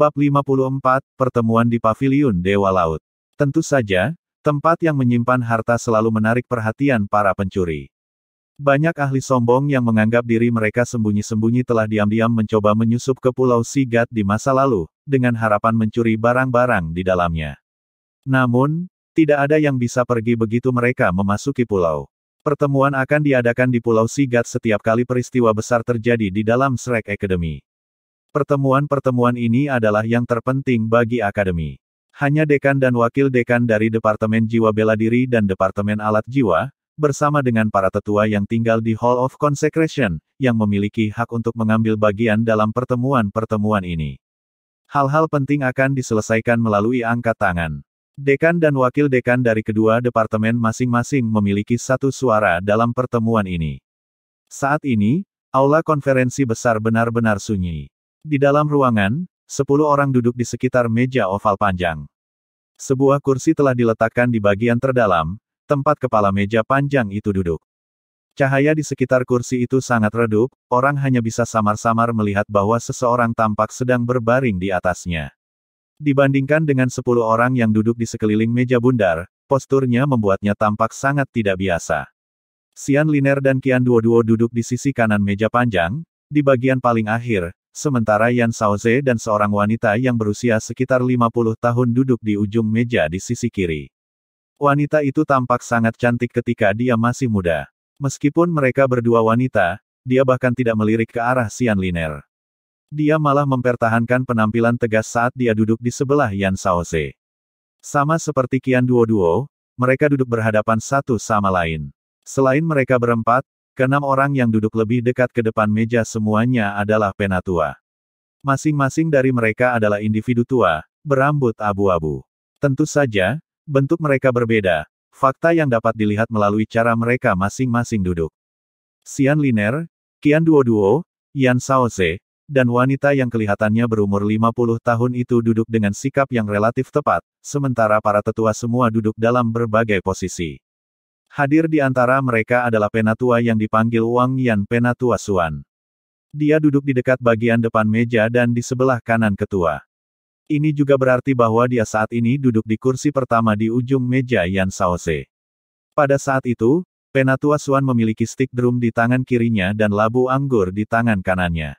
Bab 54, Pertemuan di Paviliun Dewa Laut. Tentu saja, tempat yang menyimpan harta selalu menarik perhatian para pencuri. Banyak ahli sombong yang menganggap diri mereka sembunyi-sembunyi telah diam-diam mencoba menyusup ke Pulau Sigat di masa lalu, dengan harapan mencuri barang-barang di dalamnya. Namun, tidak ada yang bisa pergi begitu mereka memasuki pulau. Pertemuan akan diadakan di Pulau Sigat setiap kali peristiwa besar terjadi di dalam Shrek Academy. Pertemuan-pertemuan ini adalah yang terpenting bagi Akademi. Hanya dekan dan wakil dekan dari Departemen Jiwa Bela Diri dan Departemen Alat Jiwa, bersama dengan para tetua yang tinggal di Hall of Consecration, yang memiliki hak untuk mengambil bagian dalam pertemuan-pertemuan ini. Hal-hal penting akan diselesaikan melalui angkat tangan. Dekan dan wakil dekan dari kedua departemen masing-masing memiliki satu suara dalam pertemuan ini. Saat ini, aula konferensi besar benar-benar sunyi. Di dalam ruangan, 10 orang duduk di sekitar meja oval panjang. Sebuah kursi telah diletakkan di bagian terdalam, tempat kepala meja panjang itu duduk. Cahaya di sekitar kursi itu sangat redup, orang hanya bisa samar-samar melihat bahwa seseorang tampak sedang berbaring di atasnya. Dibandingkan dengan 10 orang yang duduk di sekeliling meja bundar, posturnya membuatnya tampak sangat tidak biasa. Xian Liner dan Qian Duoduo duduk di sisi kanan meja panjang, di bagian paling akhir, sementara Yan Shaoze dan seorang wanita yang berusia sekitar 50 tahun duduk di ujung meja di sisi kiri. Wanita itu tampak sangat cantik ketika dia masih muda. Meskipun mereka berdua wanita, dia bahkan tidak melirik ke arah Xian Liner. Dia malah mempertahankan penampilan tegas saat dia duduk di sebelah Yan Shaoze. Sama seperti Qian Duoduo, mereka duduk berhadapan satu sama lain. Selain mereka berempat, keenam orang yang duduk lebih dekat ke depan meja semuanya adalah penatua. Masing-masing dari mereka adalah individu tua, berambut abu-abu. Tentu saja, bentuk mereka berbeda, fakta yang dapat dilihat melalui cara mereka masing-masing duduk. Xian Liner, Qian Duoduo, Yan Shaoze, dan wanita yang kelihatannya berumur 50 tahun itu duduk dengan sikap yang relatif tepat, sementara para tetua semua duduk dalam berbagai posisi. Hadir di antara mereka adalah penatua yang dipanggil Wang Yan Penatua Xuan. Dia duduk di dekat bagian depan meja dan di sebelah kanan ketua. Ini juga berarti bahwa dia saat ini duduk di kursi pertama di ujung meja Yan Shaoze. Pada saat itu, Penatua Xuan memiliki stik drum di tangan kirinya dan labu anggur di tangan kanannya.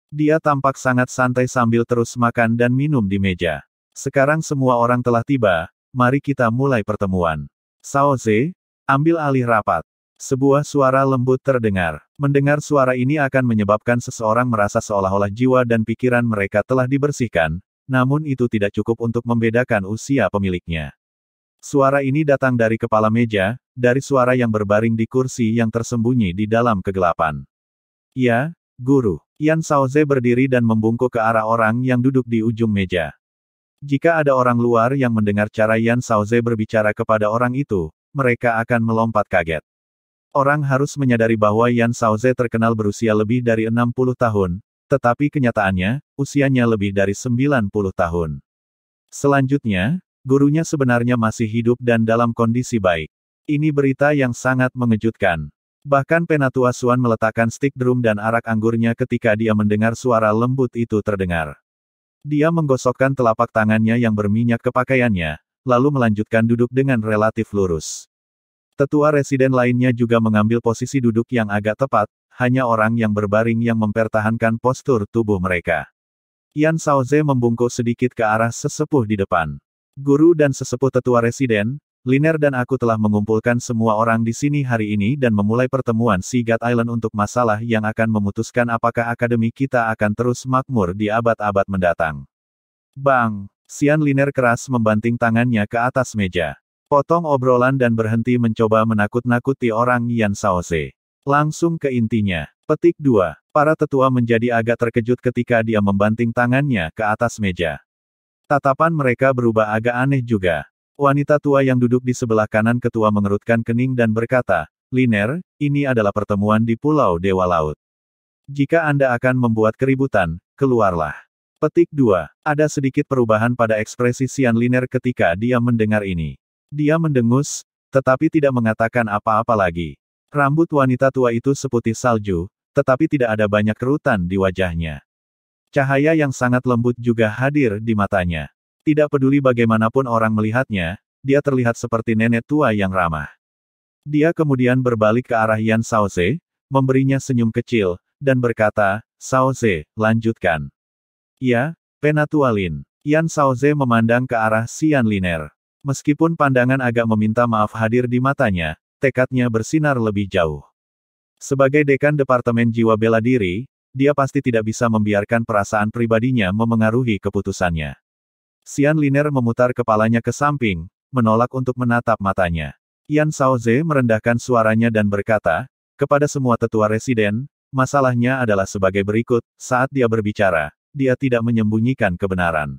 Dia tampak sangat santai sambil terus makan dan minum di meja. Sekarang semua orang telah tiba, mari kita mulai pertemuan. Shaoze, ambil alih rapat. Sebuah suara lembut terdengar. Mendengar suara ini akan menyebabkan seseorang merasa seolah-olah jiwa dan pikiran mereka telah dibersihkan, namun itu tidak cukup untuk membedakan usia pemiliknya. Suara ini datang dari kepala meja, dari suara yang berbaring di kursi yang tersembunyi di dalam kegelapan. Ya, Guru. Yan Shaoze berdiri dan membungkuk ke arah orang yang duduk di ujung meja. Jika ada orang luar yang mendengar cara Yan Shaoze berbicara kepada orang itu, mereka akan melompat kaget. Orang harus menyadari bahwa Yan Shaoze terkenal berusia lebih dari 60 tahun, tetapi kenyataannya, usianya lebih dari 90 tahun. Selanjutnya, gurunya sebenarnya masih hidup dan dalam kondisi baik. Ini berita yang sangat mengejutkan. Bahkan Penatua Xuan meletakkan stik drum dan arak anggurnya ketika dia mendengar suara lembut itu terdengar. Dia menggosokkan telapak tangannya yang berminyak ke pakaiannya, lalu melanjutkan duduk dengan relatif lurus. Tetua residen lainnya juga mengambil posisi duduk yang agak tepat, hanya orang yang berbaring yang mempertahankan postur tubuh mereka. Yan Shaoze membungkuk sedikit ke arah sesepuh di depan. Guru dan sesepuh tetua residen, Liner dan aku telah mengumpulkan semua orang di sini hari ini dan memulai pertemuan Sigat Island untuk masalah yang akan memutuskan apakah akademi kita akan terus makmur di abad-abad mendatang. Bang! Xian Liner keras membanting tangannya ke atas meja. Potong obrolan dan berhenti mencoba menakut-nakuti orang Yan Shaoze. Langsung ke intinya. Petik 2. Para tetua menjadi agak terkejut ketika dia membanting tangannya ke atas meja. Tatapan mereka berubah agak aneh juga. Wanita tua yang duduk di sebelah kanan ketua mengerutkan kening dan berkata, Liner, ini adalah pertemuan di Pulau Dewa Laut. Jika Anda akan membuat keributan, keluarlah. Petik 2. Ada sedikit perubahan pada ekspresi Xian Liner ketika dia mendengar ini. Dia mendengus, tetapi tidak mengatakan apa-apa lagi. Rambut wanita tua itu seputih salju, tetapi tidak ada banyak kerutan di wajahnya. Cahaya yang sangat lembut juga hadir di matanya. Tidak peduli bagaimanapun orang melihatnya, dia terlihat seperti nenek tua yang ramah. Dia kemudian berbalik ke arah Yan Shaoze, memberinya senyum kecil, dan berkata, "Shaoze, lanjutkan." "Ya, Penatua Lin." Yan Shaoze memandang ke arah Xian Liner. Meskipun pandangan agak meminta maaf hadir di matanya, tekadnya bersinar lebih jauh. Sebagai dekan Departemen Jiwa Bela Diri, dia pasti tidak bisa membiarkan perasaan pribadinya memengaruhi keputusannya. Xian Liner memutar kepalanya ke samping, menolak untuk menatap matanya. Yan Shaoze merendahkan suaranya dan berkata, kepada semua tetua residen, masalahnya adalah sebagai berikut, saat dia berbicara, dia tidak menyembunyikan kebenaran.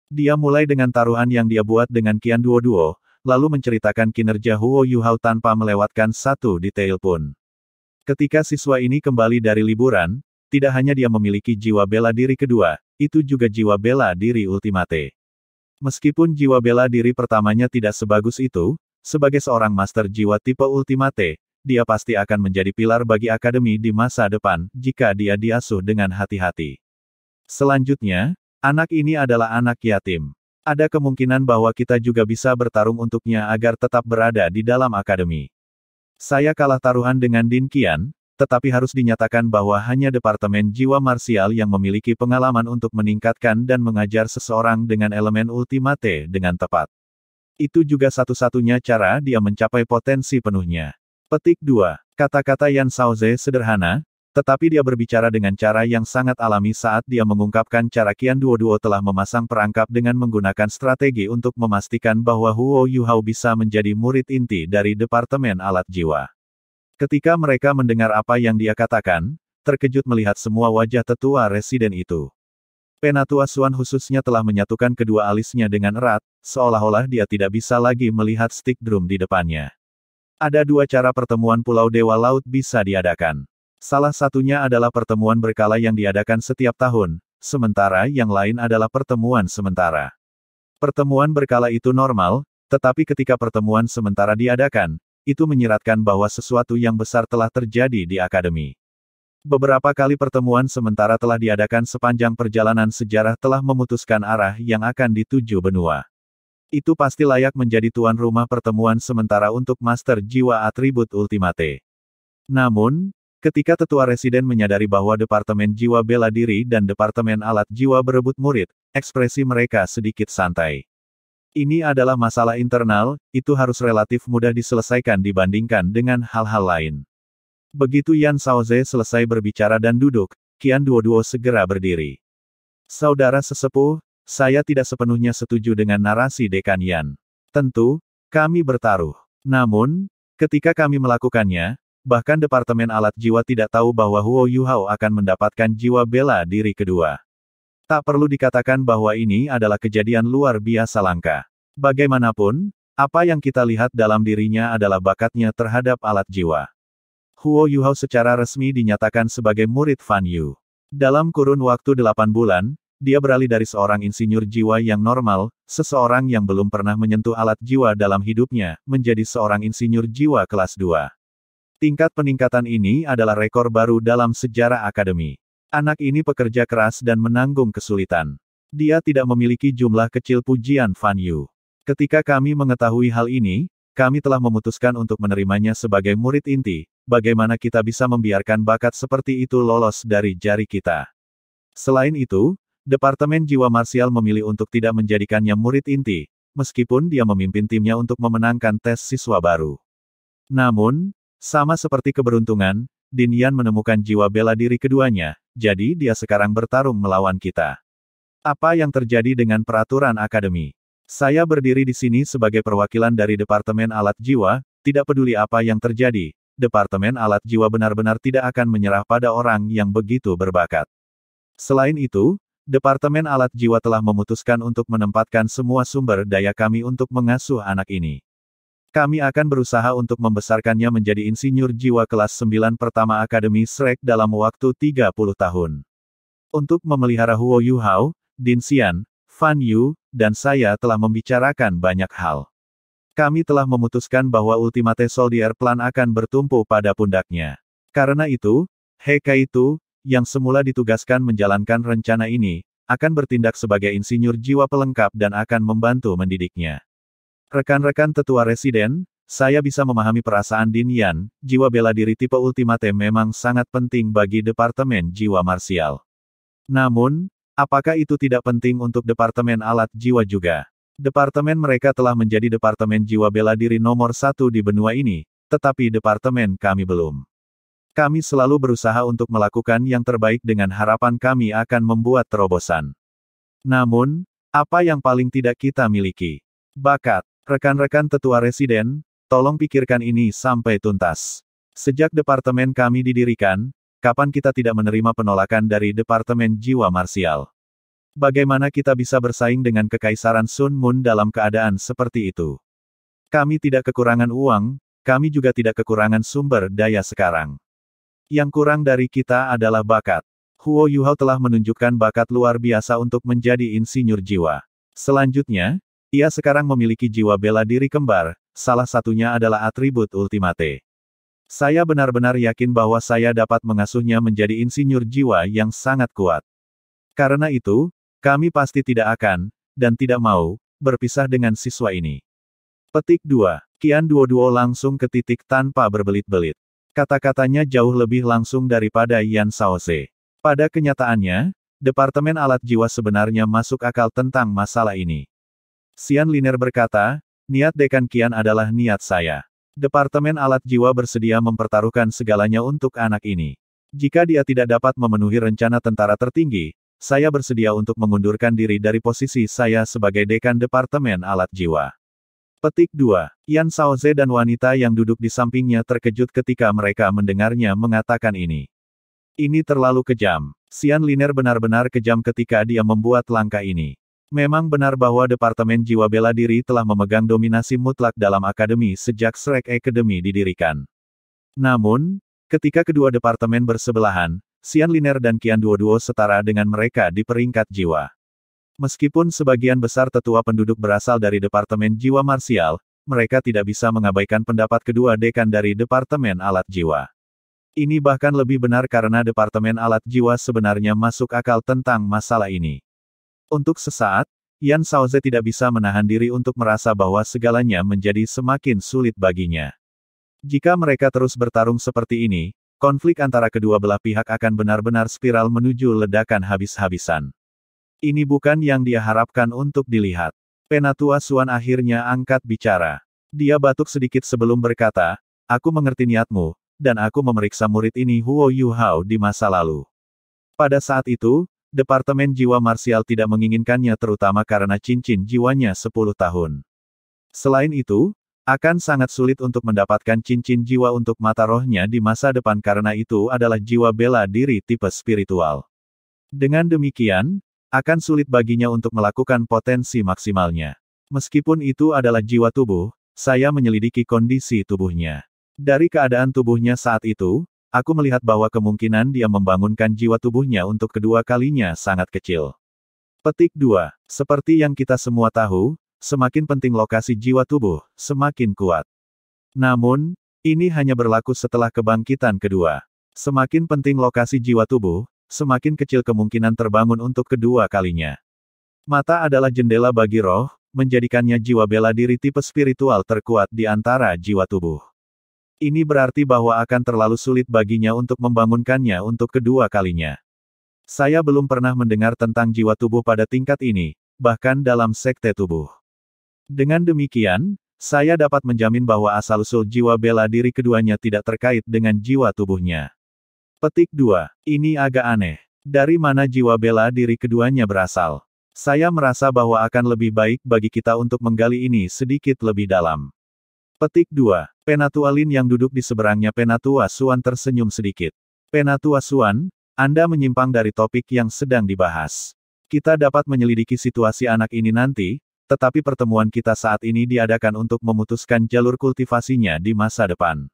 Dia mulai dengan taruhan yang dia buat dengan Qian Duo, lalu menceritakan kinerja Huo Yuhao tanpa melewatkan satu detail pun. Ketika siswa ini kembali dari liburan, tidak hanya dia memiliki jiwa bela diri kedua, itu juga jiwa bela diri ultimate. Meskipun jiwa bela diri pertamanya tidak sebagus itu, sebagai seorang master jiwa tipe ultimate, dia pasti akan menjadi pilar bagi akademi di masa depan, jika dia diasuh dengan hati-hati. Selanjutnya, anak ini adalah anak yatim. Ada kemungkinan bahwa kita juga bisa bertarung untuknya agar tetap berada di dalam akademi. Saya kalah taruhan dengan Din Qian, tetapi harus dinyatakan bahwa hanya Departemen Jiwa Marsial yang memiliki pengalaman untuk meningkatkan dan mengajar seseorang dengan elemen ultimate dengan tepat. Itu juga satu-satunya cara dia mencapai potensi penuhnya. Petik 2. Kata-kata Yan Shaoze sederhana, tetapi dia berbicara dengan cara yang sangat alami saat dia mengungkapkan cara Qian Duo telah memasang perangkap dengan menggunakan strategi untuk memastikan bahwa Huo Yuhao bisa menjadi murid inti dari Departemen Alat Jiwa. Ketika mereka mendengar apa yang dia katakan, terkejut melihat semua wajah tetua residen itu. Penatua Xuan khususnya telah menyatukan kedua alisnya dengan erat, seolah-olah dia tidak bisa lagi melihat stick drum di depannya. Ada dua cara pertemuan Pulau Dewa Laut bisa diadakan. Salah satunya adalah pertemuan berkala yang diadakan setiap tahun, sementara yang lain adalah pertemuan sementara. Pertemuan berkala itu normal, tetapi ketika pertemuan sementara diadakan, itu menyiratkan bahwa sesuatu yang besar telah terjadi di akademi. Beberapa kali pertemuan sementara telah diadakan sepanjang perjalanan sejarah telah memutuskan arah yang akan dituju benua. Itu pasti layak menjadi tuan rumah pertemuan sementara untuk Master Jiwa Atribut Ultimate. Namun, ketika tetua residen menyadari bahwa Departemen Jiwa Bela Diri dan Departemen Alat Jiwa berebut murid, ekspresi mereka sedikit santai. Ini adalah masalah internal, itu harus relatif mudah diselesaikan dibandingkan dengan hal-hal lain. Begitu Yan Shaoze selesai berbicara dan duduk, Qian Duo segera berdiri. Saudara sesepuh, saya tidak sepenuhnya setuju dengan narasi Dekan Yan. Tentu, kami bertaruh. Namun, ketika kami melakukannya, bahkan Departemen Alat Jiwa tidak tahu bahwa Huo Yuhao akan mendapatkan jiwa bela diri kedua. Tak perlu dikatakan bahwa ini adalah kejadian luar biasa langka. Bagaimanapun, apa yang kita lihat dalam dirinya adalah bakatnya terhadap alat jiwa. Huo Yuhao secara resmi dinyatakan sebagai murid Fan Yu. Dalam kurun waktu 8 bulan, dia beralih dari seorang insinyur jiwa yang normal, seseorang yang belum pernah menyentuh alat jiwa dalam hidupnya, menjadi seorang insinyur jiwa kelas 2. Tingkat peningkatan ini adalah rekor baru dalam sejarah akademi. Anak ini pekerja keras dan menanggung kesulitan. Dia tidak memiliki jumlah kecil pujian Fan Yu. Ketika kami mengetahui hal ini, kami telah memutuskan untuk menerimanya sebagai murid inti. Bagaimana kita bisa membiarkan bakat seperti itu lolos dari jari kita? Selain itu, Departemen Jiwa Marsial memilih untuk tidak menjadikannya murid inti, meskipun dia memimpin timnya untuk memenangkan tes siswa baru. Namun, sama seperti keberuntungan, Din Yan menemukan jiwa bela diri keduanya, jadi dia sekarang bertarung melawan kita. Apa yang terjadi dengan peraturan akademi? Saya berdiri di sini sebagai perwakilan dari Departemen Alat Jiwa, tidak peduli apa yang terjadi. Departemen Alat Jiwa benar-benar tidak akan menyerah pada orang yang begitu berbakat. Selain itu, Departemen Alat Jiwa telah memutuskan untuk menempatkan semua sumber daya kami untuk mengasuh anak ini. Kami akan berusaha untuk membesarkannya menjadi insinyur jiwa kelas 9 pertama Akademi Shrek dalam waktu 30 tahun. Untuk memelihara Huo Yuhao, Din Xian, Fan Yu, dan saya telah membicarakan banyak hal. Kami telah memutuskan bahwa Ultimate Soldier Plan akan bertumpu pada pundaknya. Karena itu, Hei Kaitu, yang semula ditugaskan menjalankan rencana ini, akan bertindak sebagai insinyur jiwa pelengkap dan akan membantu mendidiknya. Rekan-rekan tetua residen, saya bisa memahami perasaan Din Yan, jiwa bela diri tipe ultimate memang sangat penting bagi Departemen Jiwa Marsial. Namun, apakah itu tidak penting untuk Departemen Alat Jiwa juga? Departemen mereka telah menjadi Departemen Jiwa Bela Diri nomor 1 di benua ini, tetapi Departemen kami belum. Kami selalu berusaha untuk melakukan yang terbaik dengan harapan kami akan membuat terobosan. Namun, apa yang paling tidak kita miliki? Bakat. Rekan-rekan tetua residen, tolong pikirkan ini sampai tuntas. Sejak departemen kami didirikan, kapan kita tidak menerima penolakan dari Departemen Jiwa Marsial? Bagaimana kita bisa bersaing dengan Kekaisaran Sun Moon dalam keadaan seperti itu? Kami tidak kekurangan uang, kami juga tidak kekurangan sumber daya sekarang. Yang kurang dari kita adalah bakat. Huo Yuhao telah menunjukkan bakat luar biasa untuk menjadi insinyur jiwa. Selanjutnya, ia sekarang memiliki jiwa bela diri kembar, salah satunya adalah atribut ultimate. Saya benar-benar yakin bahwa saya dapat mengasuhnya menjadi insinyur jiwa yang sangat kuat. Karena itu, kami pasti tidak akan, dan tidak mau, berpisah dengan siswa ini. Petik 2. Qian Duo langsung ke titik tanpa berbelit-belit. Kata-katanya jauh lebih langsung daripada Yan Shaoze. Pada kenyataannya, Departemen Alat Jiwa sebenarnya masuk akal tentang masalah ini. Xian Liner berkata, niat Dekan Qian adalah niat saya. Departemen Alat Jiwa bersedia mempertaruhkan segalanya untuk anak ini. Jika dia tidak dapat memenuhi rencana tentara tertinggi, saya bersedia untuk mengundurkan diri dari posisi saya sebagai Dekan Departemen Alat Jiwa. Petik 2. Yan Shaoze dan wanita yang duduk di sampingnya terkejut ketika mereka mendengarnya mengatakan ini. Ini terlalu kejam. Xian Liner benar-benar kejam ketika dia membuat langkah ini. Memang benar bahwa Departemen Jiwa Bela Diri telah memegang dominasi mutlak dalam akademi sejak Shrek Academy didirikan. Namun, ketika kedua departemen bersebelahan, Xian Liner dan Qian Duo setara dengan mereka di peringkat jiwa. Meskipun sebagian besar tetua penduduk berasal dari Departemen Jiwa Marsial, mereka tidak bisa mengabaikan pendapat kedua dekan dari Departemen Alat Jiwa. Ini bahkan lebih benar karena Departemen Alat Jiwa sebenarnya masuk akal tentang masalah ini. Untuk sesaat, Yan Shaoze tidak bisa menahan diri untuk merasa bahwa segalanya menjadi semakin sulit baginya. Jika mereka terus bertarung seperti ini, konflik antara kedua belah pihak akan benar-benar spiral menuju ledakan habis-habisan. Ini bukan yang dia harapkan untuk dilihat. Penatua Xuan akhirnya angkat bicara. Dia batuk sedikit sebelum berkata, aku mengerti niatmu, dan aku memeriksa murid ini Huo Yuhao di masa lalu. Pada saat itu, Departemen Jiwa Marsial tidak menginginkannya terutama karena cincin jiwanya 10 tahun. Selain itu, akan sangat sulit untuk mendapatkan cincin jiwa untuk mata rohnya di masa depan karena itu adalah jiwa bela diri tipe spiritual. Dengan demikian, akan sulit baginya untuk melakukan potensi maksimalnya. Meskipun itu adalah jiwa tubuh, saya menyelidiki kondisi tubuhnya. Dari keadaan tubuhnya saat itu, aku melihat bahwa kemungkinan dia membangunkan jiwa tubuhnya untuk kedua kalinya sangat kecil. Petik 2. Seperti yang kita semua tahu, semakin penting lokasi jiwa tubuh, semakin kuat. Namun, ini hanya berlaku setelah kebangkitan kedua. Semakin penting lokasi jiwa tubuh, semakin kecil kemungkinan terbangun untuk kedua kalinya. Mata adalah jendela bagi roh, menjadikannya jiwa bela diri tipe spiritual terkuat di antara jiwa tubuh. Ini berarti bahwa akan terlalu sulit baginya untuk membangunkannya untuk kedua kalinya. Saya belum pernah mendengar tentang jiwa tubuh pada tingkat ini, bahkan dalam sekte tubuh. Dengan demikian, saya dapat menjamin bahwa asal-usul jiwa bela diri keduanya tidak terkait dengan jiwa tubuhnya. Petik 2. Ini agak aneh. Dari mana jiwa bela diri keduanya berasal? Saya merasa bahwa akan lebih baik bagi kita untuk menggali ini sedikit lebih dalam. Petik 2. Penatua Lin yang duduk di seberangnya Penatua Xuan tersenyum sedikit. Penatua Xuan, Anda menyimpang dari topik yang sedang dibahas. Kita dapat menyelidiki situasi anak ini nanti, tetapi pertemuan kita saat ini diadakan untuk memutuskan jalur kultivasinya di masa depan.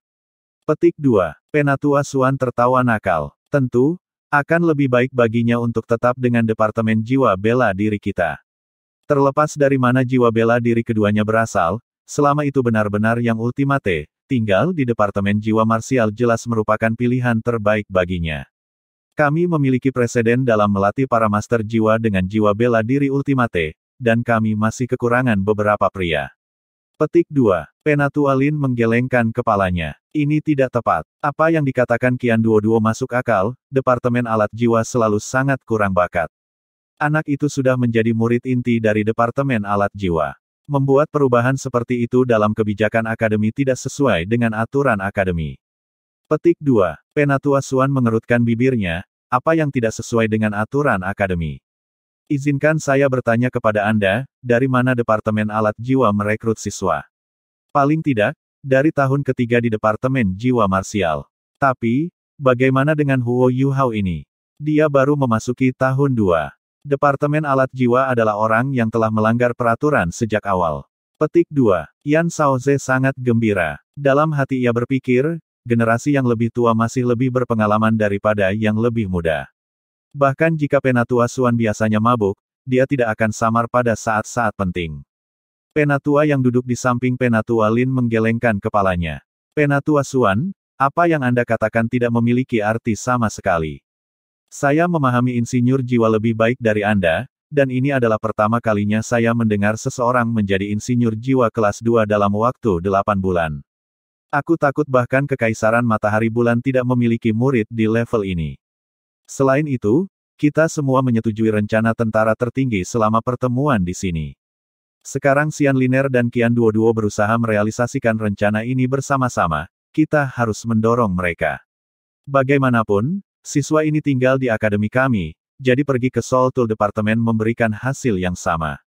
Petik 2. Penatua Xuan tertawa nakal. Tentu, akan lebih baik baginya untuk tetap dengan Departemen Jiwa Bela Diri kita. Terlepas dari mana jiwa bela diri keduanya berasal, selama itu benar-benar yang ultimate, tinggal di Departemen Jiwa Marsial jelas merupakan pilihan terbaik baginya. Kami memiliki preseden dalam melatih para master jiwa dengan jiwa bela diri ultimate, dan kami masih kekurangan beberapa pria. Petik 2. Penatua Lin menggelengkan kepalanya. Ini tidak tepat. Apa yang dikatakan Qian Duoduo masuk akal, Departemen Alat Jiwa selalu sangat kurang bakat. Anak itu sudah menjadi murid inti dari Departemen Alat Jiwa. Membuat perubahan seperti itu dalam kebijakan akademi tidak sesuai dengan aturan akademi. Petik 2. Penatua Xuan mengerutkan bibirnya, apa yang tidak sesuai dengan aturan akademi? Izinkan saya bertanya kepada Anda, dari mana Departemen Alat Jiwa merekrut siswa? Paling tidak, dari tahun ketiga di Departemen Jiwa Marsial. Tapi, bagaimana dengan Huo Yuhao ini? Dia baru memasuki tahun 2. Departemen Alat Jiwa adalah orang yang telah melanggar peraturan sejak awal. Petik 2. Yan Shaoze sangat gembira. Dalam hati ia berpikir, generasi yang lebih tua masih lebih berpengalaman daripada yang lebih muda. Bahkan jika Penatua Xuan biasanya mabuk, dia tidak akan samar pada saat-saat penting. Penatua yang duduk di samping Penatua Lin menggelengkan kepalanya. Penatua Xuan, apa yang Anda katakan tidak memiliki arti sama sekali. Saya memahami insinyur jiwa lebih baik dari Anda, dan ini adalah pertama kalinya saya mendengar seseorang menjadi insinyur jiwa kelas 2 dalam waktu 8 bulan. Aku takut bahkan Kekaisaran Matahari Bulan tidak memiliki murid di level ini. Selain itu, kita semua menyetujui rencana tentara tertinggi selama pertemuan di sini. Sekarang Xian Liner dan Qian Duoduo berusaha merealisasikan rencana ini bersama-sama, kita harus mendorong mereka. Bagaimanapun, siswa ini tinggal di akademi kami, jadi pergi ke Soul Tool Departemen memberikan hasil yang sama.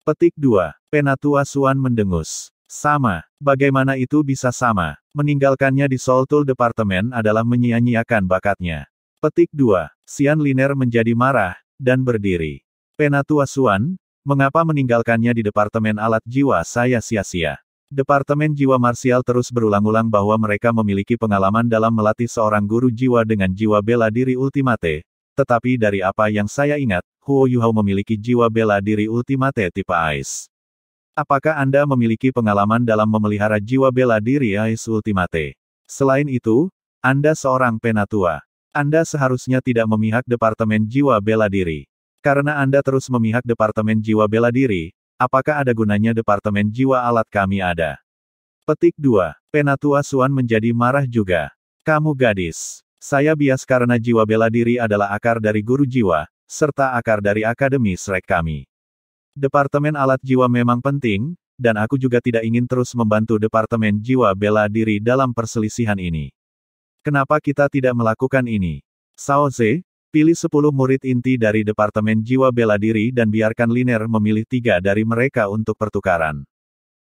Petik 2. Penatua Xuan mendengus. Sama. Bagaimana itu bisa sama? Meninggalkannya di Soul Tool Departemen adalah menyia-nyiakan bakatnya. Petik 2. Xian Liner menjadi marah, dan berdiri. Penatua Xuan, mengapa meninggalkannya di Departemen Alat Jiwa saya sia-sia? Departemen Jiwa Marsial terus berulang-ulang bahwa mereka memiliki pengalaman dalam melatih seorang guru jiwa dengan jiwa bela diri ultimate, tetapi dari apa yang saya ingat, Huo Yuhao memiliki jiwa bela diri ultimate tipe Ice. Apakah Anda memiliki pengalaman dalam memelihara jiwa bela diri Ice Ultimate? Selain itu, Anda seorang penatua. Anda seharusnya tidak memihak Departemen Jiwa Bela Diri. Karena Anda terus memihak Departemen Jiwa Bela Diri, apakah ada gunanya Departemen Jiwa Alat kami ada? Petik 2. Penatua Xuan menjadi marah juga. Kamu gadis. Saya bias karena jiwa bela diri adalah akar dari guru jiwa, serta akar dari akademi Shrek kami. Departemen Alat Jiwa memang penting, dan aku juga tidak ingin terus membantu Departemen Jiwa Bela Diri dalam perselisihan ini. Kenapa kita tidak melakukan ini? Shaoze, pilih 10 murid inti dari Departemen Jiwa Bela Diri dan biarkan Liner memilih 3 dari mereka untuk pertukaran.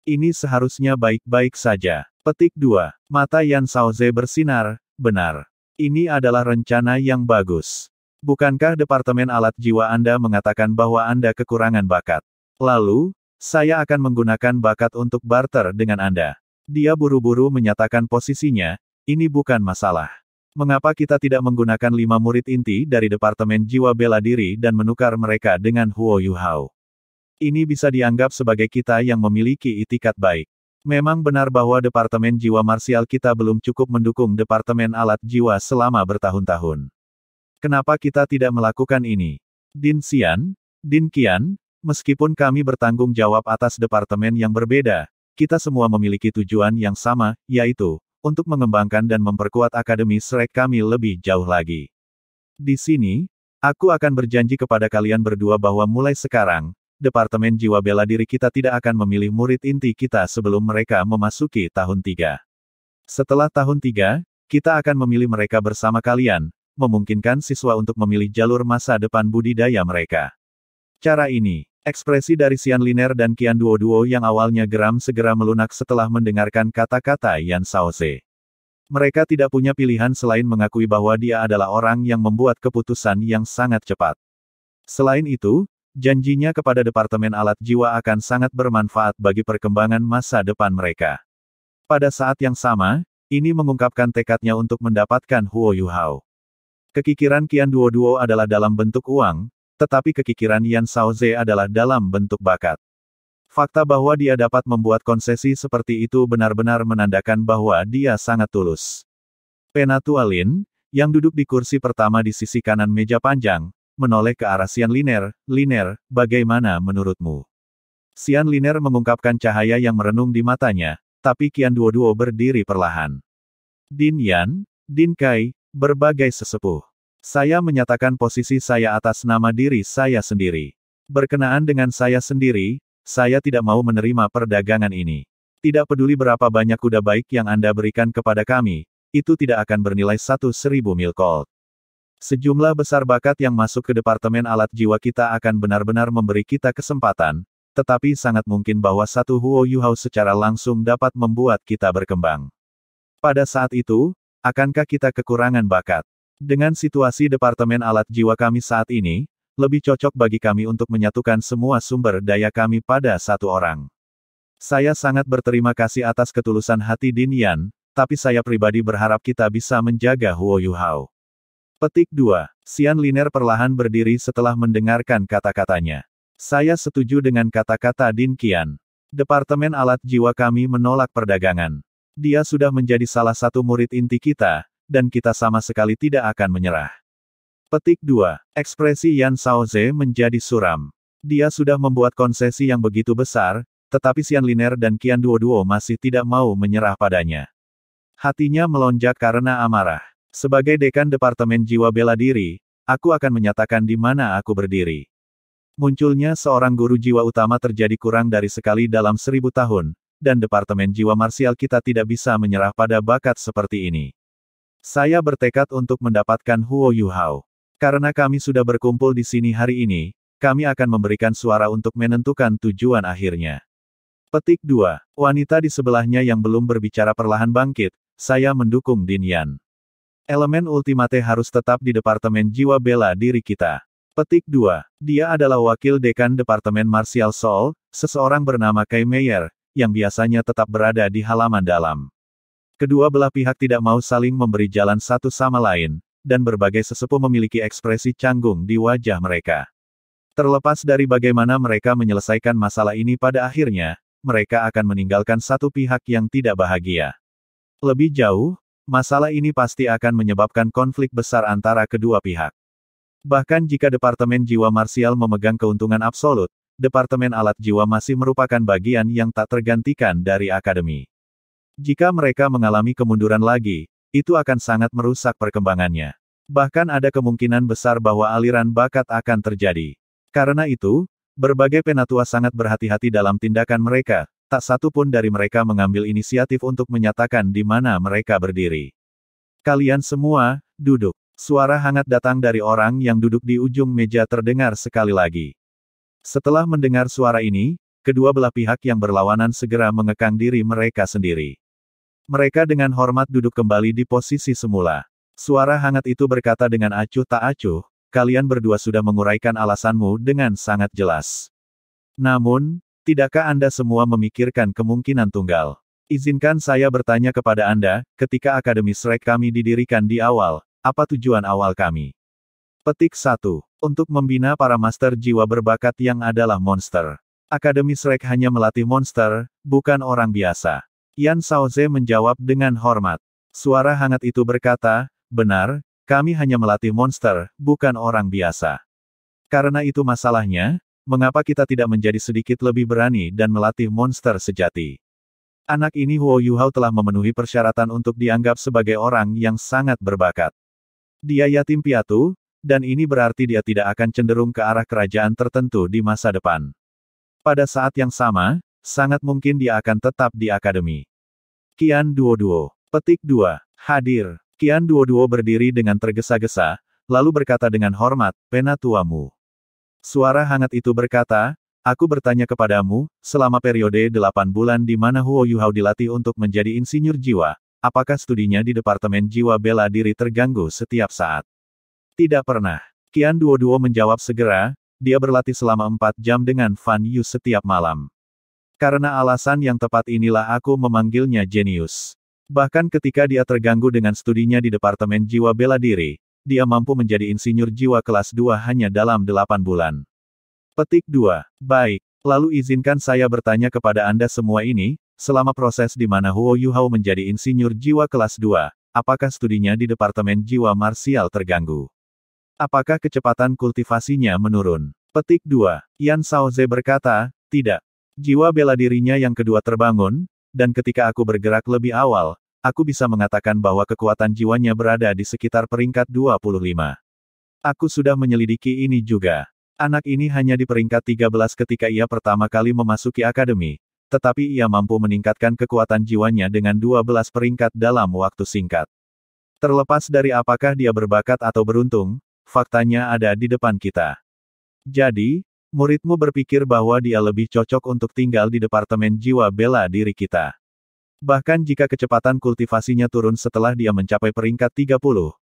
Ini seharusnya baik-baik saja. Petik 2. Mata Yan Shaoze bersinar, benar. Ini adalah rencana yang bagus. Bukankah Departemen Alat Jiwa Anda mengatakan bahwa Anda kekurangan bakat? Lalu, saya akan menggunakan bakat untuk barter dengan Anda. Dia buru-buru menyatakan posisinya. Ini bukan masalah. Mengapa kita tidak menggunakan 5 murid inti dari Departemen Jiwa Bela Diri dan menukar mereka dengan Huo Yuhao? Ini bisa dianggap sebagai kita yang memiliki itikat baik. Memang benar bahwa Departemen Jiwa Marsial kita belum cukup mendukung Departemen Alat Jiwa selama bertahun-tahun. Kenapa kita tidak melakukan ini? Din Xian, Din Qian, meskipun kami bertanggung jawab atas departemen yang berbeda, kita semua memiliki tujuan yang sama, yaitu untuk mengembangkan dan memperkuat akademi Shrek kami lebih jauh lagi. Di sini, aku akan berjanji kepada kalian berdua bahwa mulai sekarang, Departemen Jiwa Bela Diri kita tidak akan memilih murid inti kita sebelum mereka memasuki tahun 3. Setelah tahun 3, kita akan memilih mereka bersama kalian, memungkinkan siswa untuk memilih jalur masa depan budidaya mereka. Cara ini, ekspresi dari Xian Liner dan Qian Duoduo yang awalnya geram segera melunak setelah mendengarkan kata-kata Yan Shaoze. Mereka tidak punya pilihan selain mengakui bahwa dia adalah orang yang membuat keputusan yang sangat cepat. Selain itu, janjinya kepada Departemen Alat Jiwa akan sangat bermanfaat bagi perkembangan masa depan mereka. Pada saat yang sama, ini mengungkapkan tekadnya untuk mendapatkan Huo Yuhao. Kekikiran Qian Duoduo adalah dalam bentuk uang, tetapi kekikiran Yan Shaoze adalah dalam bentuk bakat. Fakta bahwa dia dapat membuat konsesi seperti itu benar-benar menandakan bahwa dia sangat tulus. Penatua Lin, yang duduk di kursi pertama di sisi kanan meja panjang, menoleh ke arah Xian Liner. Liner, bagaimana menurutmu? Xian Liner mengungkapkan cahaya yang merenung di matanya, tapi Qian Duoduo berdiri perlahan. Din Yan, Din Kai, berbagai sesepuh. Saya menyatakan posisi saya atas nama diri saya sendiri. Berkenaan dengan saya sendiri, saya tidak mau menerima perdagangan ini. Tidak peduli berapa banyak kuda baik yang Anda berikan kepada kami, itu tidak akan bernilai 1.000 mil gold. Sejumlah besar bakat yang masuk ke Departemen Alat Jiwa kita akan benar-benar memberi kita kesempatan, tetapi sangat mungkin bahwa satu Huo Yuhao secara langsung dapat membuat kita berkembang. Pada saat itu, akankah kita kekurangan bakat? Dengan situasi Departemen Alat Jiwa kami saat ini, lebih cocok bagi kami untuk menyatukan semua sumber daya kami pada satu orang. Saya sangat berterima kasih atas ketulusan hati Din Yan, tapi saya pribadi berharap kita bisa menjaga Huo Yuhao. Petik 2. Xian Liner perlahan berdiri setelah mendengarkan kata-katanya. Saya setuju dengan kata-kata Din Qian. Departemen Alat Jiwa kami menolak perdagangan. Dia sudah menjadi salah satu murid inti kita, dan kita sama sekali tidak akan menyerah. Petik 2. Ekspresi Yan Shaoze menjadi suram. Dia sudah membuat konsesi yang begitu besar, tetapi Xian Liner dan Qian Duoduo masih tidak mau menyerah padanya. Hatinya melonjak karena amarah. Sebagai dekan Departemen Jiwa Bela Diri, aku akan menyatakan di mana aku berdiri. Munculnya seorang guru jiwa utama terjadi kurang dari sekali dalam 1000 tahun, dan Departemen Jiwa Marsial kita tidak bisa menyerah pada bakat seperti ini. Saya bertekad untuk mendapatkan Huo Yuhao. Karena kami sudah berkumpul di sini hari ini, kami akan memberikan suara untuk menentukan tujuan akhirnya. Petik 2. Wanita di sebelahnya yang belum berbicara perlahan bangkit, saya mendukung Din Yan. Elemen ultimate harus tetap di Departemen Jiwa Bela Diri kita. Petik 2. Dia adalah wakil dekan Departemen Martial Soul, seseorang bernama Kai Meier, yang biasanya tetap berada di halaman dalam. Kedua belah pihak tidak mau saling memberi jalan satu sama lain, dan berbagai sesepuh memiliki ekspresi canggung di wajah mereka. Terlepas dari bagaimana mereka menyelesaikan masalah ini pada akhirnya, mereka akan meninggalkan satu pihak yang tidak bahagia. Lebih jauh, masalah ini pasti akan menyebabkan konflik besar antara kedua pihak. Bahkan jika Departemen Jiwa Marsial memegang keuntungan absolut, Departemen Alat Jiwa masih merupakan bagian yang tak tergantikan dari Akademi. Jika mereka mengalami kemunduran lagi, itu akan sangat merusak perkembangannya. Bahkan ada kemungkinan besar bahwa aliran bakat akan terjadi. Karena itu, berbagai penatua sangat berhati-hati dalam tindakan mereka, tak satu pun dari mereka mengambil inisiatif untuk menyatakan di mana mereka berdiri. Kalian semua, duduk. Suara hangat datang dari orang yang duduk di ujung meja terdengar sekali lagi. Setelah mendengar suara ini, kedua belah pihak yang berlawanan segera mengekang diri mereka sendiri. Mereka dengan hormat duduk kembali di posisi semula. Suara hangat itu berkata dengan acuh tak acuh, kalian berdua sudah menguraikan alasanmu dengan sangat jelas. Namun, tidakkah Anda semua memikirkan kemungkinan tunggal? Izinkan saya bertanya kepada Anda, ketika Akademi Shrek kami didirikan di awal, apa tujuan awal kami? Petik 1. Untuk membina para master jiwa berbakat yang adalah monster. Akademi Shrek hanya melatih monster, bukan orang biasa. Yan Shaoze menjawab dengan hormat. Suara hangat itu berkata, benar, kami hanya melatih monster, bukan orang biasa. Karena itu masalahnya, mengapa kita tidak menjadi sedikit lebih berani dan melatih monster sejati? Anak ini Huo Yuhao telah memenuhi persyaratan untuk dianggap sebagai orang yang sangat berbakat. Dia yatim piatu, dan ini berarti dia tidak akan cenderung ke arah kerajaan tertentu di masa depan. Pada saat yang sama, sangat mungkin dia akan tetap di akademi. Qian Duoduo. Petik 2. Hadir. Qian Duoduo berdiri dengan tergesa-gesa, lalu berkata dengan hormat, penatuamu. Suara hangat itu berkata, aku bertanya kepadamu, selama periode 8 bulan di mana Huo Yuhao dilatih untuk menjadi insinyur jiwa, apakah studinya di Departemen Jiwa Bela Diri terganggu setiap saat? Tidak pernah. Qian Duoduo menjawab segera, dia berlatih selama 4 jam dengan Fan Yu setiap malam. Karena alasan yang tepat inilah aku memanggilnya jenius. Bahkan ketika dia terganggu dengan studinya di Departemen Jiwa Bela Diri, dia mampu menjadi insinyur jiwa kelas 2 hanya dalam 8 bulan. Petik 2. Baik, lalu izinkan saya bertanya kepada Anda semua ini, selama proses di mana Huo Yuhao menjadi insinyur jiwa kelas 2, apakah studinya di Departemen Jiwa Marsial terganggu? Apakah kecepatan kultivasinya menurun? Petik 2. Yan Shaoze berkata, tidak. Jiwa bela dirinya yang kedua terbangun, dan ketika aku bergerak lebih awal, aku bisa mengatakan bahwa kekuatan jiwanya berada di sekitar peringkat 25. Aku sudah menyelidiki ini juga. Anak ini hanya di peringkat 13 ketika ia pertama kali memasuki akademi, tetapi ia mampu meningkatkan kekuatan jiwanya dengan 12 peringkat dalam waktu singkat. Terlepas dari apakah dia berbakat atau beruntung, faktanya ada di depan kita. Jadi, muridmu berpikir bahwa dia lebih cocok untuk tinggal di Departemen Jiwa Bela Diri kita. Bahkan jika kecepatan kultivasinya turun setelah dia mencapai peringkat 30,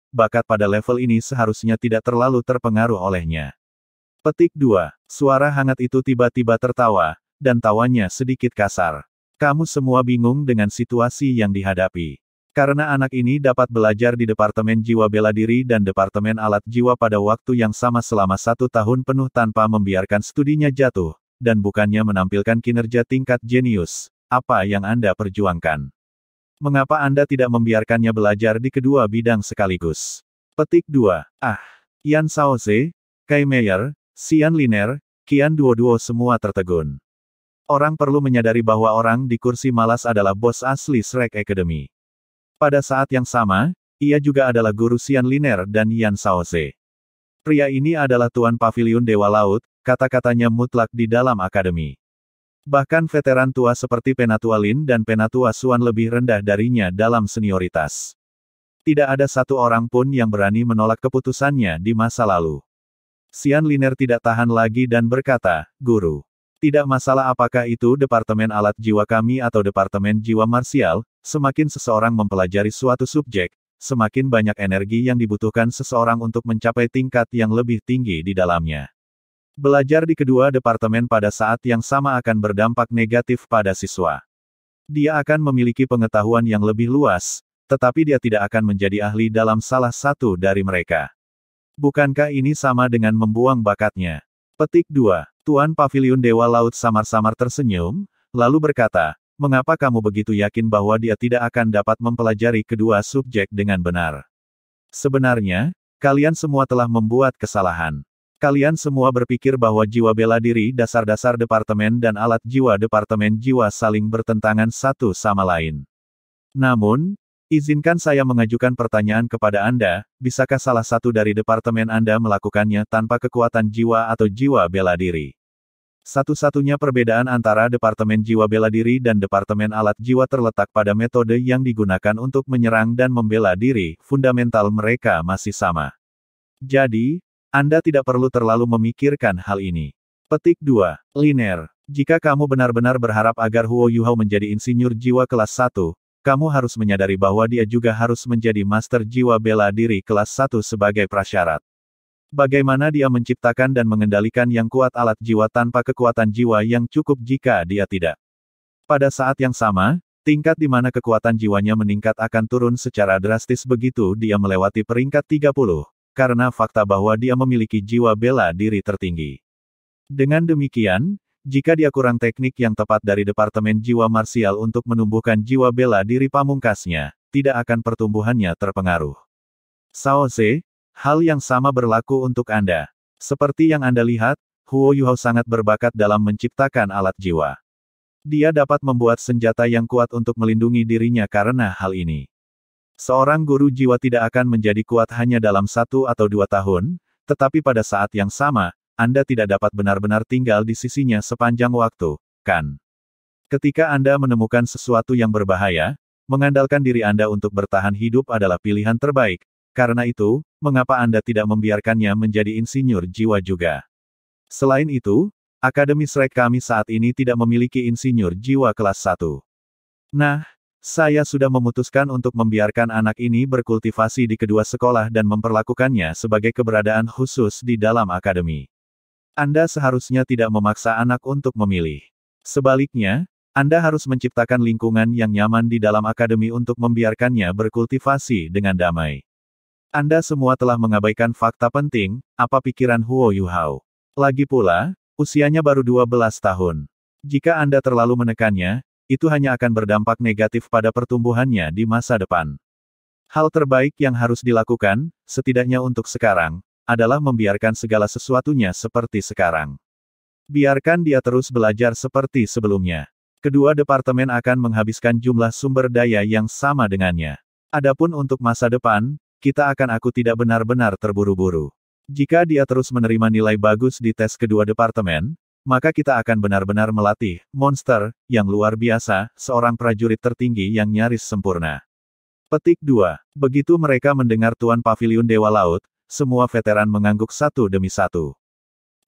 bakat pada level ini seharusnya tidak terlalu terpengaruh olehnya. Petik 2. Suara hangat itu tiba-tiba tertawa, dan tawanya sedikit kasar. Kamu semua bingung dengan situasi yang dihadapi. Karena anak ini dapat belajar di Departemen Jiwa Bela Diri dan Departemen Alat Jiwa pada waktu yang sama selama 1 tahun penuh tanpa membiarkan studinya jatuh, dan bukannya menampilkan kinerja tingkat jenius. Apa yang Anda perjuangkan? Mengapa Anda tidak membiarkannya belajar di kedua bidang sekaligus? Petik 2. Yan Shaoze, Kai Meier, Xian Liner, Qian Duoduo semua tertegun. Orang perlu menyadari bahwa orang di kursi malas adalah bos asli Shrek Academy. Pada saat yang sama, ia juga adalah guru Xian Liner dan Yan Shaoze. Pria ini adalah Tuan Paviliun Dewa Laut, kata-katanya mutlak di dalam akademi. Bahkan veteran tua seperti Penatua Lin dan Penatua Xuan lebih rendah darinya dalam senioritas. Tidak ada satu orang pun yang berani menolak keputusannya di masa lalu. Xian Liner tidak tahan lagi dan berkata, Guru. Tidak masalah apakah itu Departemen Alat Jiwa kami atau Departemen Jiwa Marsial, semakin seseorang mempelajari suatu subjek, semakin banyak energi yang dibutuhkan seseorang untuk mencapai tingkat yang lebih tinggi di dalamnya. Belajar di kedua departemen pada saat yang sama akan berdampak negatif pada siswa. Dia akan memiliki pengetahuan yang lebih luas, tetapi dia tidak akan menjadi ahli dalam salah satu dari mereka. Bukankah ini sama dengan membuang bakatnya? Petik 2. Tuan Paviliun Dewa Laut samar-samar tersenyum, lalu berkata, mengapa kamu begitu yakin bahwa dia tidak akan dapat mempelajari kedua subjek dengan benar? Sebenarnya, kalian semua telah membuat kesalahan. Kalian semua berpikir bahwa jiwa bela diri dasar-dasar departemen dan alat jiwa departemen jiwa saling bertentangan satu sama lain. Namun, izinkan saya mengajukan pertanyaan kepada Anda, bisakah salah satu dari departemen Anda melakukannya tanpa kekuatan jiwa atau jiwa bela diri? Satu-satunya perbedaan antara Departemen Jiwa Bela Diri dan Departemen Alat Jiwa terletak pada metode yang digunakan untuk menyerang dan membela diri, fundamental mereka masih sama. Jadi, Anda tidak perlu terlalu memikirkan hal ini. Petik 2. Liner. Jika kamu benar-benar berharap agar Huo Yuhao menjadi insinyur jiwa kelas 1, kamu harus menyadari bahwa dia juga harus menjadi master jiwa bela diri kelas 1 sebagai prasyarat. Bagaimana dia menciptakan dan mengendalikan yang kuat alat jiwa tanpa kekuatan jiwa yang cukup jika dia tidak? Pada saat yang sama, tingkat di mana kekuatan jiwanya meningkat akan turun secara drastis begitu dia melewati peringkat 30, karena fakta bahwa dia memiliki jiwa bela diri tertinggi. Dengan demikian, jika dia kurang teknik yang tepat dari Departemen Jiwa Marsial untuk menumbuhkan jiwa bela diri pamungkasnya, tidak akan pertumbuhannya terpengaruh. Shaoze, hal yang sama berlaku untuk Anda. Seperti yang Anda lihat, Huo Yuhao sangat berbakat dalam menciptakan alat jiwa. Dia dapat membuat senjata yang kuat untuk melindungi dirinya karena hal ini. Seorang guru jiwa tidak akan menjadi kuat hanya dalam 1 atau 2 tahun, tetapi pada saat yang sama, Anda tidak dapat benar-benar tinggal di sisinya sepanjang waktu, kan? Ketika Anda menemukan sesuatu yang berbahaya, mengandalkan diri Anda untuk bertahan hidup adalah pilihan terbaik. Karena itu, mengapa Anda tidak membiarkannya menjadi insinyur jiwa juga? Selain itu, Akademi Shrek kami saat ini tidak memiliki insinyur jiwa kelas 1. Nah, saya sudah memutuskan untuk membiarkan anak ini berkultivasi di kedua sekolah dan memperlakukannya sebagai keberadaan khusus di dalam akademi. Anda seharusnya tidak memaksa anak untuk memilih. Sebaliknya, Anda harus menciptakan lingkungan yang nyaman di dalam akademi untuk membiarkannya berkultivasi dengan damai. Anda semua telah mengabaikan fakta penting, apa pikiran Huo Yuhao. Lagi pula, usianya baru 12 tahun. Jika Anda terlalu menekannya, itu hanya akan berdampak negatif pada pertumbuhannya di masa depan. Hal terbaik yang harus dilakukan, setidaknya untuk sekarang, adalah membiarkan segala sesuatunya seperti sekarang. Biarkan dia terus belajar seperti sebelumnya. Kedua departemen akan menghabiskan jumlah sumber daya yang sama dengannya. Adapun untuk masa depan, aku tidak benar-benar terburu-buru. Jika dia terus menerima nilai bagus di tes kedua departemen, maka kita akan benar-benar melatih monster yang luar biasa, seorang prajurit tertinggi yang nyaris sempurna. Petik 2. Begitu mereka mendengar Tuan Paviliun Dewa Laut, semua veteran mengangguk satu demi satu.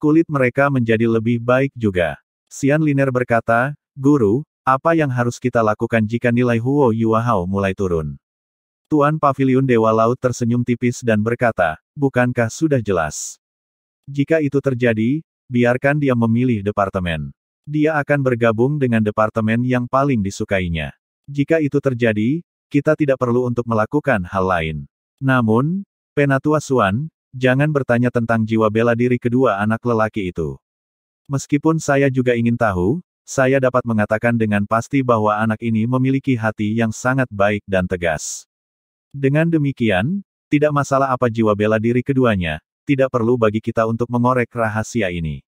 Kulit mereka menjadi lebih baik juga. Xian Liner berkata, Guru, apa yang harus kita lakukan jika nilai Huo Yuahao mulai turun? Tuan Paviliun Dewa Laut tersenyum tipis dan berkata, bukankah sudah jelas? Jika itu terjadi, biarkan dia memilih departemen. Dia akan bergabung dengan departemen yang paling disukainya. Jika itu terjadi, kita tidak perlu untuk melakukan hal lain. Namun, Penatua Xuan, jangan bertanya tentang jiwa bela diri kedua anak lelaki itu. Meskipun saya juga ingin tahu, saya dapat mengatakan dengan pasti bahwa anak ini memiliki hati yang sangat baik dan tegas. Dengan demikian, tidak masalah apa jiwa bela diri keduanya, tidak perlu bagi kita untuk mengorek rahasia ini.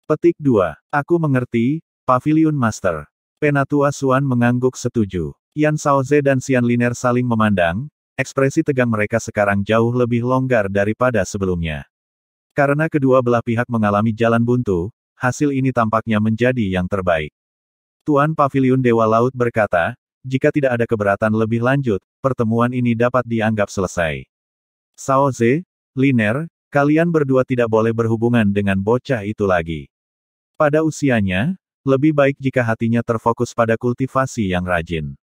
Petik 2. Aku mengerti, Paviliun Master. Penatua Xuan mengangguk setuju. Yan Shaoze dan Xian Liner saling memandang, ekspresi tegang mereka sekarang jauh lebih longgar daripada sebelumnya. Karena kedua belah pihak mengalami jalan buntu, hasil ini tampaknya menjadi yang terbaik. Tuan Paviliun Dewa Laut berkata, jika tidak ada keberatan lebih lanjut, pertemuan ini dapat dianggap selesai. Shaoze, Liner, kalian berdua tidak boleh berhubungan dengan bocah itu lagi. Pada usianya, lebih baik jika hatinya terfokus pada kultivasi yang rajin.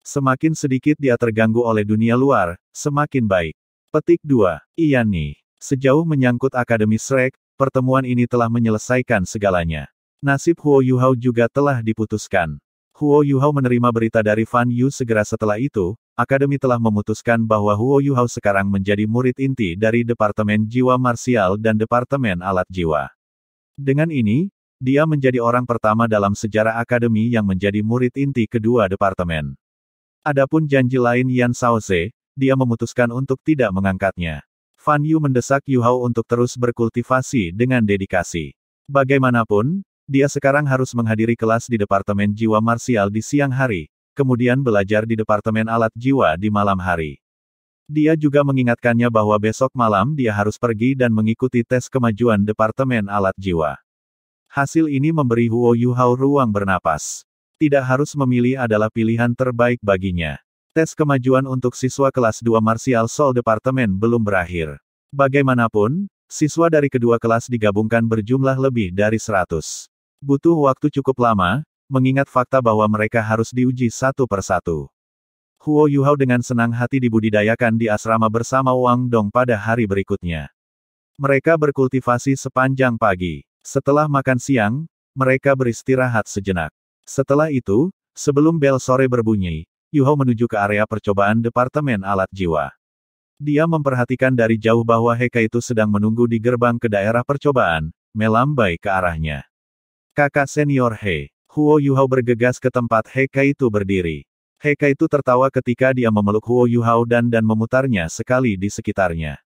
Semakin sedikit dia terganggu oleh dunia luar, semakin baik. Petik 2. Iya nih. Sejauh menyangkut Akademi Shrek, pertemuan ini telah menyelesaikan segalanya. Nasib Huo Yuhao juga telah diputuskan. Huo Yuhao menerima berita dari Fan Yu segera setelah itu, Akademi telah memutuskan bahwa Huo Yuhao sekarang menjadi murid inti dari Departemen Jiwa Marsial dan Departemen Alat Jiwa. Dengan ini, dia menjadi orang pertama dalam sejarah Akademi yang menjadi murid inti kedua departemen. Adapun janji lain Yan Shaoze, dia memutuskan untuk tidak mengangkatnya. Fan Yu mendesak Yu Hao untuk terus berkultivasi dengan dedikasi. Bagaimanapun, dia sekarang harus menghadiri kelas di Departemen Jiwa Marsial di siang hari, kemudian belajar di Departemen Alat Jiwa di malam hari. Dia juga mengingatkannya bahwa besok malam dia harus pergi dan mengikuti tes kemajuan Departemen Alat Jiwa. Hasil ini memberi Huo Yuhao ruang bernapas. Tidak harus memilih adalah pilihan terbaik baginya. Tes kemajuan untuk siswa kelas 2 Martial Soul Departemen belum berakhir. Bagaimanapun, siswa dari kedua kelas digabungkan berjumlah lebih dari 100. Butuh waktu cukup lama, mengingat fakta bahwa mereka harus diuji satu persatu. Huo Yuhao dengan senang hati dibudidayakan di asrama bersama Wang Dong pada hari berikutnya. Mereka berkultivasi sepanjang pagi. Setelah makan siang, mereka beristirahat sejenak. Setelah itu, sebelum bel sore berbunyi, Yu Hao menuju ke area percobaan Departemen Alat Jiwa. Dia memperhatikan dari jauh bahwa Heka itu sedang menunggu di gerbang ke daerah percobaan, melambai ke arahnya. Kakak senior He. Huo Yu Hao bergegas ke tempat Heka itu berdiri. Heka itu tertawa ketika dia memeluk Huo Yu Hao dan memutarnya sekali di sekitarnya.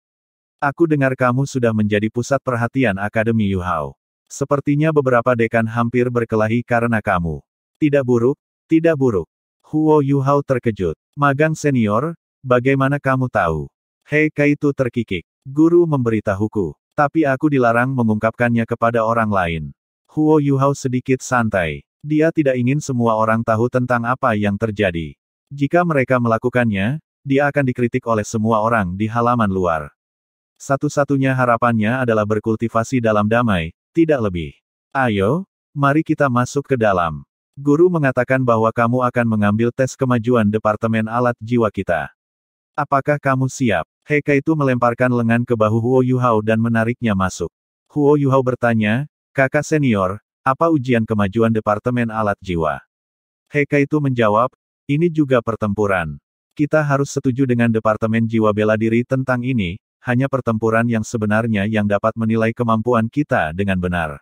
Aku dengar kamu sudah menjadi pusat perhatian Akademi Yu Hao. Sepertinya beberapa dekan hampir berkelahi karena kamu. Tidak buruk, tidak buruk. Huo Yu Hao terkejut. Magang senior, bagaimana kamu tahu? Heka itu terkikik. Guru memberitahuku. Tapi aku dilarang mengungkapkannya kepada orang lain. Huo Yu Hao sedikit santai. Dia tidak ingin semua orang tahu tentang apa yang terjadi. Jika mereka melakukannya, dia akan dikritik oleh semua orang di halaman luar. Satu-satunya harapannya adalah berkultivasi dalam damai, tidak lebih. Ayo, mari kita masuk ke dalam. Guru mengatakan bahwa kamu akan mengambil tes kemajuan Departemen Alat Jiwa kita. Apakah kamu siap? Heka itu melemparkan lengan ke bahu Huo Yu Hao dan menariknya masuk. Huo Yu Hao bertanya, kakak senior, apa ujian kemajuan Departemen Alat Jiwa? Heka itu menjawab, ini juga pertempuran. Kita harus setuju dengan Departemen Jiwa Bela Diri tentang ini, hanya pertempuran yang sebenarnya yang dapat menilai kemampuan kita dengan benar.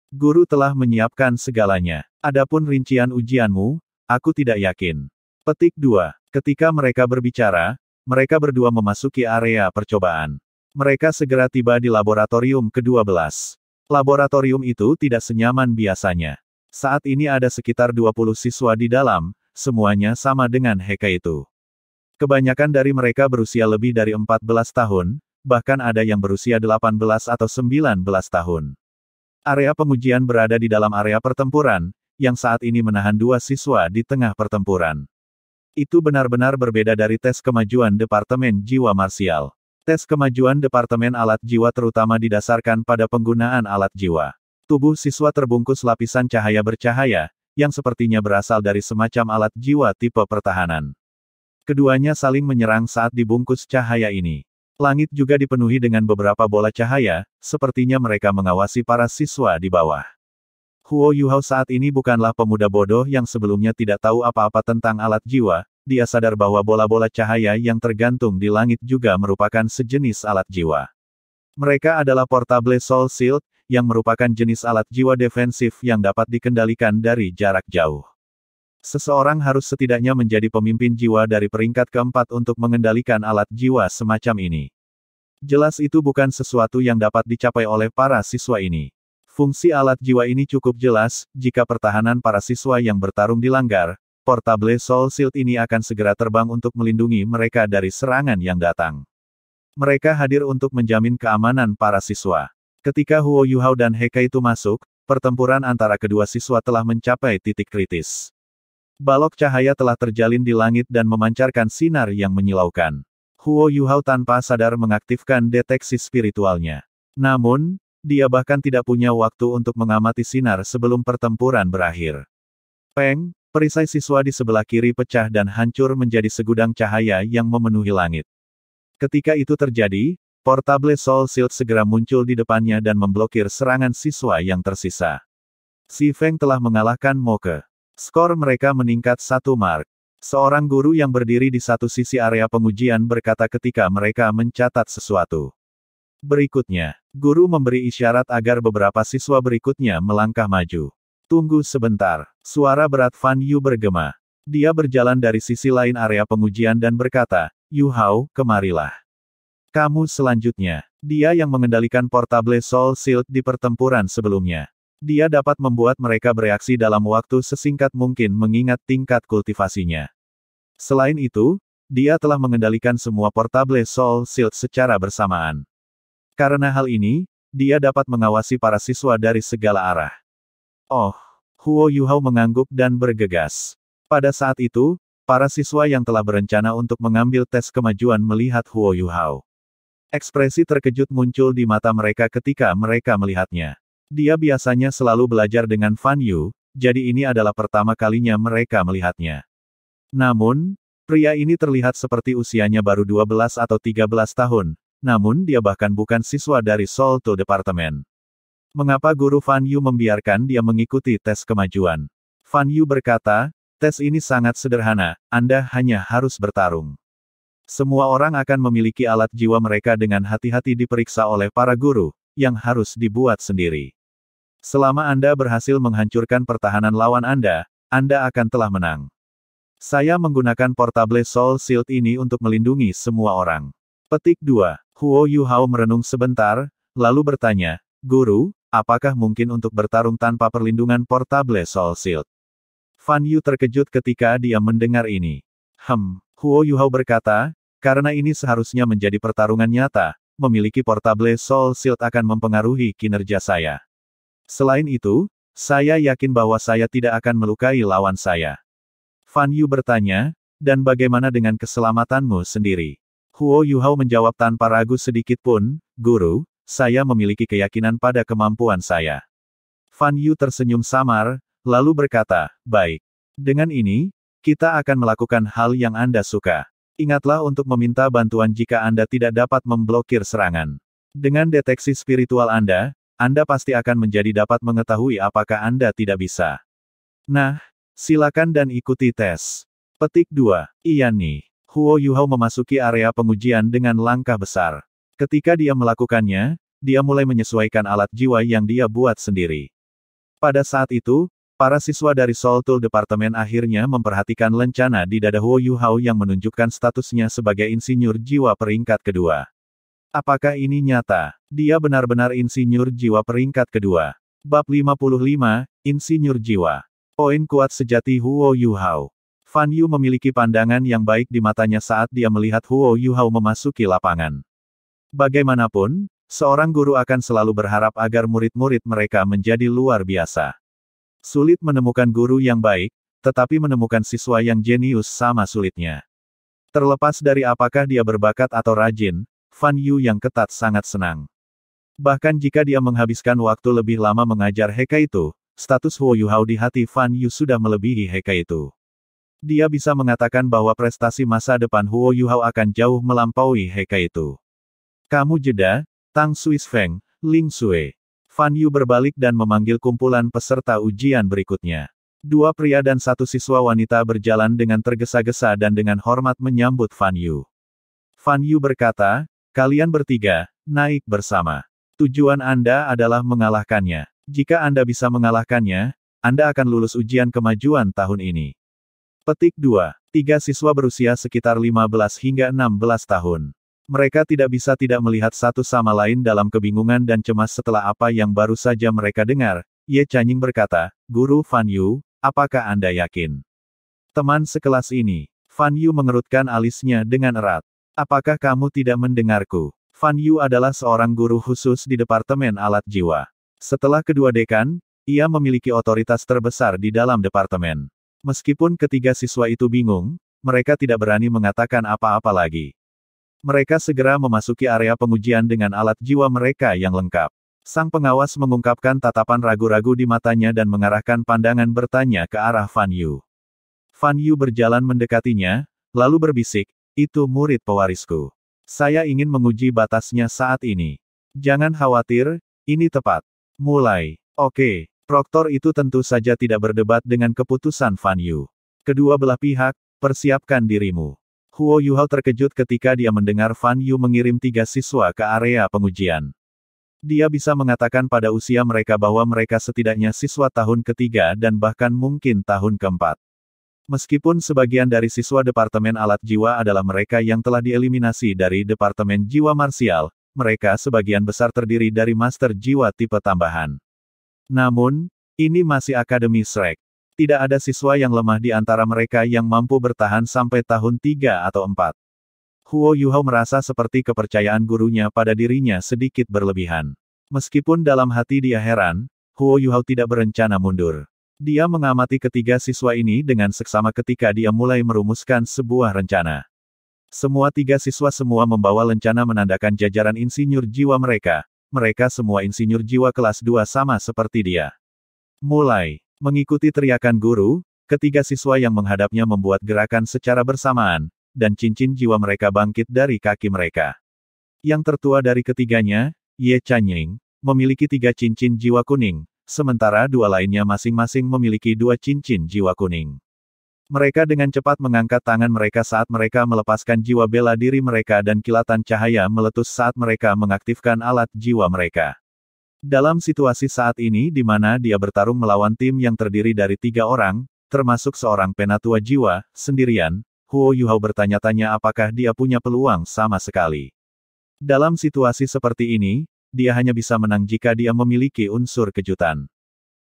Guru telah menyiapkan segalanya. Adapun rincian ujianmu, aku tidak yakin. Petik 2. Ketika mereka berbicara, mereka berdua memasuki area percobaan. Mereka segera tiba di laboratorium ke-12. Laboratorium itu tidak senyaman biasanya. Saat ini ada sekitar 20 siswa di dalam, semuanya sama dengan Heka itu. Kebanyakan dari mereka berusia lebih dari 14 tahun, bahkan ada yang berusia 18 atau 19 tahun. Area pengujian berada di dalam area pertempuran, yang saat ini menahan 2 siswa di tengah pertempuran. Itu benar-benar berbeda dari tes kemajuan Departemen Jiwa Marsial. Tes kemajuan Departemen Alat Jiwa terutama didasarkan pada penggunaan alat jiwa. Tubuh siswa terbungkus lapisan cahaya bercahaya, yang sepertinya berasal dari semacam alat jiwa tipe pertahanan. Keduanya saling menyerang saat dibungkus cahaya ini. Langit juga dipenuhi dengan beberapa bola cahaya, sepertinya mereka mengawasi para siswa di bawah. Huo Yuhao saat ini bukanlah pemuda bodoh yang sebelumnya tidak tahu apa-apa tentang alat jiwa, dia sadar bahwa bola-bola cahaya yang tergantung di langit juga merupakan sejenis alat jiwa. Mereka adalah Portable Soul Shield, yang merupakan jenis alat jiwa defensif yang dapat dikendalikan dari jarak jauh. Seseorang harus setidaknya menjadi pemimpin jiwa dari peringkat keempat untuk mengendalikan alat jiwa semacam ini. Jelas itu bukan sesuatu yang dapat dicapai oleh para siswa ini. Fungsi alat jiwa ini cukup jelas, jika pertahanan para siswa yang bertarung dilanggar, Portable Soul Shield ini akan segera terbang untuk melindungi mereka dari serangan yang datang. Mereka hadir untuk menjamin keamanan para siswa. Ketika Huo Yuhao dan Heka itu masuk, pertempuran antara kedua siswa telah mencapai titik kritis. Balok cahaya telah terjalin di langit dan memancarkan sinar yang menyilaukan. Huo Yuhao tanpa sadar mengaktifkan deteksi spiritualnya. Namun, dia bahkan tidak punya waktu untuk mengamati sinar sebelum pertempuran berakhir. Peng, perisai siswa di sebelah kiri pecah dan hancur menjadi segudang cahaya yang memenuhi langit. Ketika itu terjadi, Portable Soul Shield segera muncul di depannya dan memblokir serangan siswa yang tersisa. Si Feng telah mengalahkan Moke. Skor mereka meningkat 1 mark. Seorang guru yang berdiri di satu sisi area pengujian berkata ketika mereka mencatat sesuatu. Berikutnya, guru memberi isyarat agar beberapa siswa berikutnya melangkah maju. Tunggu sebentar, suara berat Fan Yu bergema. Dia berjalan dari sisi lain area pengujian dan berkata, Yu Hao, kemarilah. Kamu selanjutnya. Dia yang mengendalikan Portable Soul Shield di pertempuran sebelumnya. Dia dapat membuat mereka bereaksi dalam waktu sesingkat mungkin mengingat tingkat kultivasinya. Selain itu, dia telah mengendalikan semua Portable Soul Shield secara bersamaan. Karena hal ini, dia dapat mengawasi para siswa dari segala arah. Oh, Huo Yuhao mengangguk dan bergegas. Pada saat itu, para siswa yang telah berencana untuk mengambil tes kemajuan melihat Huo Yuhao. Ekspresi terkejut muncul di mata mereka ketika mereka melihatnya. Dia biasanya selalu belajar dengan Fan Yu, jadi ini adalah pertama kalinya mereka melihatnya. Namun, pria ini terlihat seperti usianya baru 12 atau 13 tahun. Namun dia bahkan bukan siswa dari Soul Tool Departemen. Mengapa guru Fan Yu membiarkan dia mengikuti tes kemajuan? Fan Yu berkata, tes ini sangat sederhana, Anda hanya harus bertarung. Semua orang akan memiliki alat jiwa mereka dengan hati-hati diperiksa oleh para guru, yang harus dibuat sendiri. Selama Anda berhasil menghancurkan pertahanan lawan Anda akan telah menang. Saya menggunakan Portable Soul Shield ini untuk melindungi semua orang. Petik 2. Huo Yuhao merenung sebentar, lalu bertanya, Guru, apakah mungkin untuk bertarung tanpa perlindungan Portable Soul Shield? Fan Yu terkejut ketika dia mendengar ini. Huo Yuhao berkata, karena ini seharusnya menjadi pertarungan nyata, memiliki Portable Soul Shield akan mempengaruhi kinerja saya. Selain itu, saya yakin bahwa saya tidak akan melukai lawan saya. Fan Yu bertanya, dan bagaimana dengan keselamatanmu sendiri? Huo Yuhao menjawab tanpa ragu sedikit pun, Guru, saya memiliki keyakinan pada kemampuan saya. Fan Yu tersenyum samar, lalu berkata, baik. Dengan ini, kita akan melakukan hal yang Anda suka. Ingatlah untuk meminta bantuan jika Anda tidak dapat memblokir serangan. Dengan deteksi spiritual Anda pasti akan menjadi dapat mengetahui apakah Anda tidak bisa. Nah, silakan dan ikuti tes. Petik 2. Iya nih. Huo Yuhao memasuki area pengujian dengan langkah besar. Ketika dia melakukannya, dia mulai menyesuaikan alat jiwa yang dia buat sendiri. Pada saat itu, Para siswa dari Soul Tool Departemen akhirnya memperhatikan lencana di dada Huo Yuhao yang menunjukkan statusnya sebagai insinyur jiwa peringkat kedua. Apakah ini nyata? Dia benar-benar insinyur jiwa peringkat kedua. Bab 55, Insinyur Jiwa. Poin kuat sejati Huo Yuhao. Fan Yu memiliki pandangan yang baik di matanya saat dia melihat Huo Yuhao memasuki lapangan. Bagaimanapun, seorang guru akan selalu berharap agar murid-murid mereka menjadi luar biasa. Sulit menemukan guru yang baik, tetapi menemukan siswa yang jenius sama sulitnya. Terlepas dari apakah dia berbakat atau rajin, Fan Yu yang ketat sangat senang. Bahkan jika dia menghabiskan waktu lebih lama mengajar Heka itu, status Huo Yuhao di hati Fan Yu sudah melebihi Heka itu. Dia bisa mengatakan bahwa prestasi masa depan Huo Yuhao akan jauh melampaui Heka itu. Kamu jeda, Tang Suis Feng, Ling Sui. Fan Yu berbalik dan memanggil kumpulan peserta ujian berikutnya. Dua pria dan satu siswa wanita berjalan dengan tergesa-gesa dan dengan hormat menyambut Fan Yu. Fan Yu berkata, kalian bertiga, naik bersama. Tujuan Anda adalah mengalahkannya. Jika Anda bisa mengalahkannya, Anda akan lulus ujian kemajuan tahun ini. Petik 2. Tiga siswa berusia sekitar 15 hingga 16 tahun. Mereka tidak bisa tidak melihat satu sama lain dalam kebingungan dan cemas setelah apa yang baru saja mereka dengar. Ye Chanying berkata, Guru Fan Yu, apakah Anda yakin? Teman sekelas ini. Fan Yu mengerutkan alisnya dengan erat. Apakah kamu tidak mendengarku? Fan Yu adalah seorang guru khusus di Departemen Alat Jiwa. Setelah kedua dekan, ia memiliki otoritas terbesar di dalam departemen. Meskipun ketiga siswa itu bingung, mereka tidak berani mengatakan apa-apa lagi. Mereka segera memasuki area pengujian dengan alat jiwa mereka yang lengkap. Sang pengawas mengungkapkan tatapan ragu-ragu di matanya dan mengarahkan pandangan bertanya ke arah Fan Yu. Fan Yu berjalan mendekatinya, lalu berbisik, itu murid pewarisku. Saya ingin menguji batasnya saat ini. Jangan khawatir, ini tepat. Mulai. Oke. Proktor itu tentu saja tidak berdebat dengan keputusan Fan Yu. Kedua belah pihak, persiapkan dirimu. Huo Yuhao terkejut ketika dia mendengar Fan Yu mengirim tiga siswa ke area pengujian. Dia bisa mengatakan pada usia mereka bahwa mereka setidaknya siswa tahun ketiga dan bahkan mungkin tahun keempat. Meskipun sebagian dari siswa Departemen Alat Jiwa adalah mereka yang telah dieliminasi dari Departemen Jiwa Marsial, mereka sebagian besar terdiri dari Master Jiwa tipe tambahan. Namun, ini masih Akademi Shrek. Tidak ada siswa yang lemah di antara mereka yang mampu bertahan sampai tahun 3 atau 4. Huo Yuhao merasa seperti kepercayaan gurunya pada dirinya sedikit berlebihan. Meskipun dalam hati dia heran, Huo Yuhao tidak berencana mundur. Dia mengamati ketiga siswa ini dengan seksama ketika dia mulai merumuskan sebuah rencana. Semua tiga siswa semua membawa lencana menandakan jajaran insinyur jiwa mereka. Mereka semua insinyur jiwa kelas 2 sama seperti dia. Mulai. Mengikuti teriakan guru, ketiga siswa yang menghadapnya membuat gerakan secara bersamaan, dan cincin jiwa mereka bangkit dari kaki mereka. Yang tertua dari ketiganya, Ye Chanying, memiliki 3 cincin jiwa kuning, sementara dua lainnya masing-masing memiliki 2 cincin jiwa kuning. Mereka dengan cepat mengangkat tangan mereka saat mereka melepaskan jiwa bela diri mereka dan kilatan cahaya meletus saat mereka mengaktifkan alat jiwa mereka. Dalam situasi saat ini di mana dia bertarung melawan tim yang terdiri dari 3 orang, termasuk seorang penatua jiwa, sendirian, Huo Yuhao bertanya-tanya apakah dia punya peluang sama sekali. Dalam situasi seperti ini, dia hanya bisa menang jika dia memiliki unsur kejutan.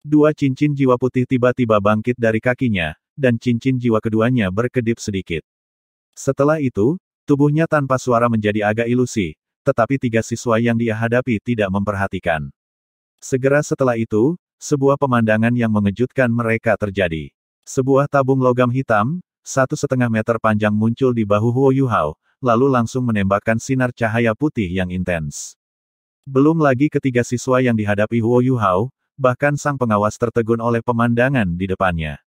2 cincin jiwa putih tiba-tiba bangkit dari kakinya, dan cincin jiwa keduanya berkedip sedikit. Setelah itu, tubuhnya tanpa suara menjadi agak ilusi, tetapi 3 siswa yang dia hadapi tidak memperhatikan. Segera setelah itu, sebuah pemandangan yang mengejutkan mereka terjadi. Sebuah tabung logam hitam, 1,5 meter panjang muncul di bahu Huo Yuhao, lalu langsung menembakkan sinar cahaya putih yang intens. Belum lagi ketiga siswa yang dihadapi Huo Yuhao, bahkan sang pengawas tertegun oleh pemandangan di depannya.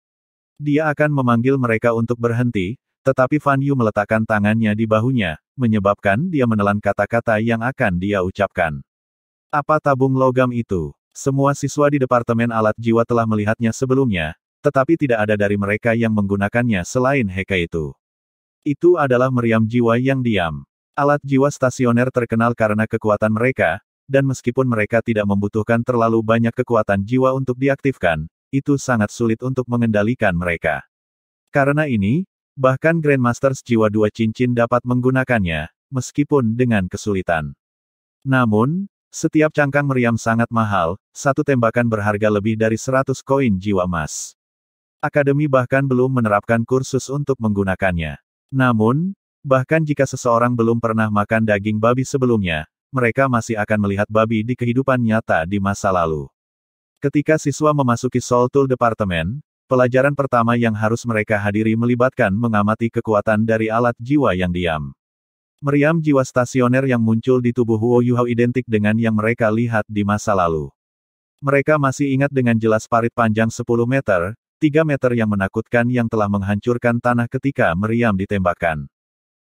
Dia akan memanggil mereka untuk berhenti, tetapi Fan Yu meletakkan tangannya di bahunya, menyebabkan dia menelan kata-kata yang akan dia ucapkan. Apa tabung logam itu? Semua siswa di Departemen Alat Jiwa telah melihatnya sebelumnya, tetapi tidak ada dari mereka yang menggunakannya selain Heka itu. Itu adalah meriam jiwa yang diam. Alat jiwa stasioner terkenal karena kekuatan mereka, dan meskipun mereka tidak membutuhkan terlalu banyak kekuatan jiwa untuk diaktifkan, itu sangat sulit untuk mengendalikan mereka. Karena ini, bahkan Grandmasters jiwa 2 cincin dapat menggunakannya, meskipun dengan kesulitan. Namun, setiap cangkang meriam sangat mahal, satu tembakan berharga lebih dari 100 koin jiwa emas. Akademi bahkan belum menerapkan kursus untuk menggunakannya. Namun, bahkan jika seseorang belum pernah makan daging babi sebelumnya, mereka masih akan melihat babi di kehidupan nyata di masa lalu. Ketika siswa memasuki Soul Tool Department, pelajaran pertama yang harus mereka hadiri melibatkan mengamati kekuatan dari alat jiwa yang diam. Meriam jiwa stasioner yang muncul di tubuh Huo Yuhao identik dengan yang mereka lihat di masa lalu. Mereka masih ingat dengan jelas parit panjang 10 meter, 3 meter yang menakutkan yang telah menghancurkan tanah ketika meriam ditembakkan.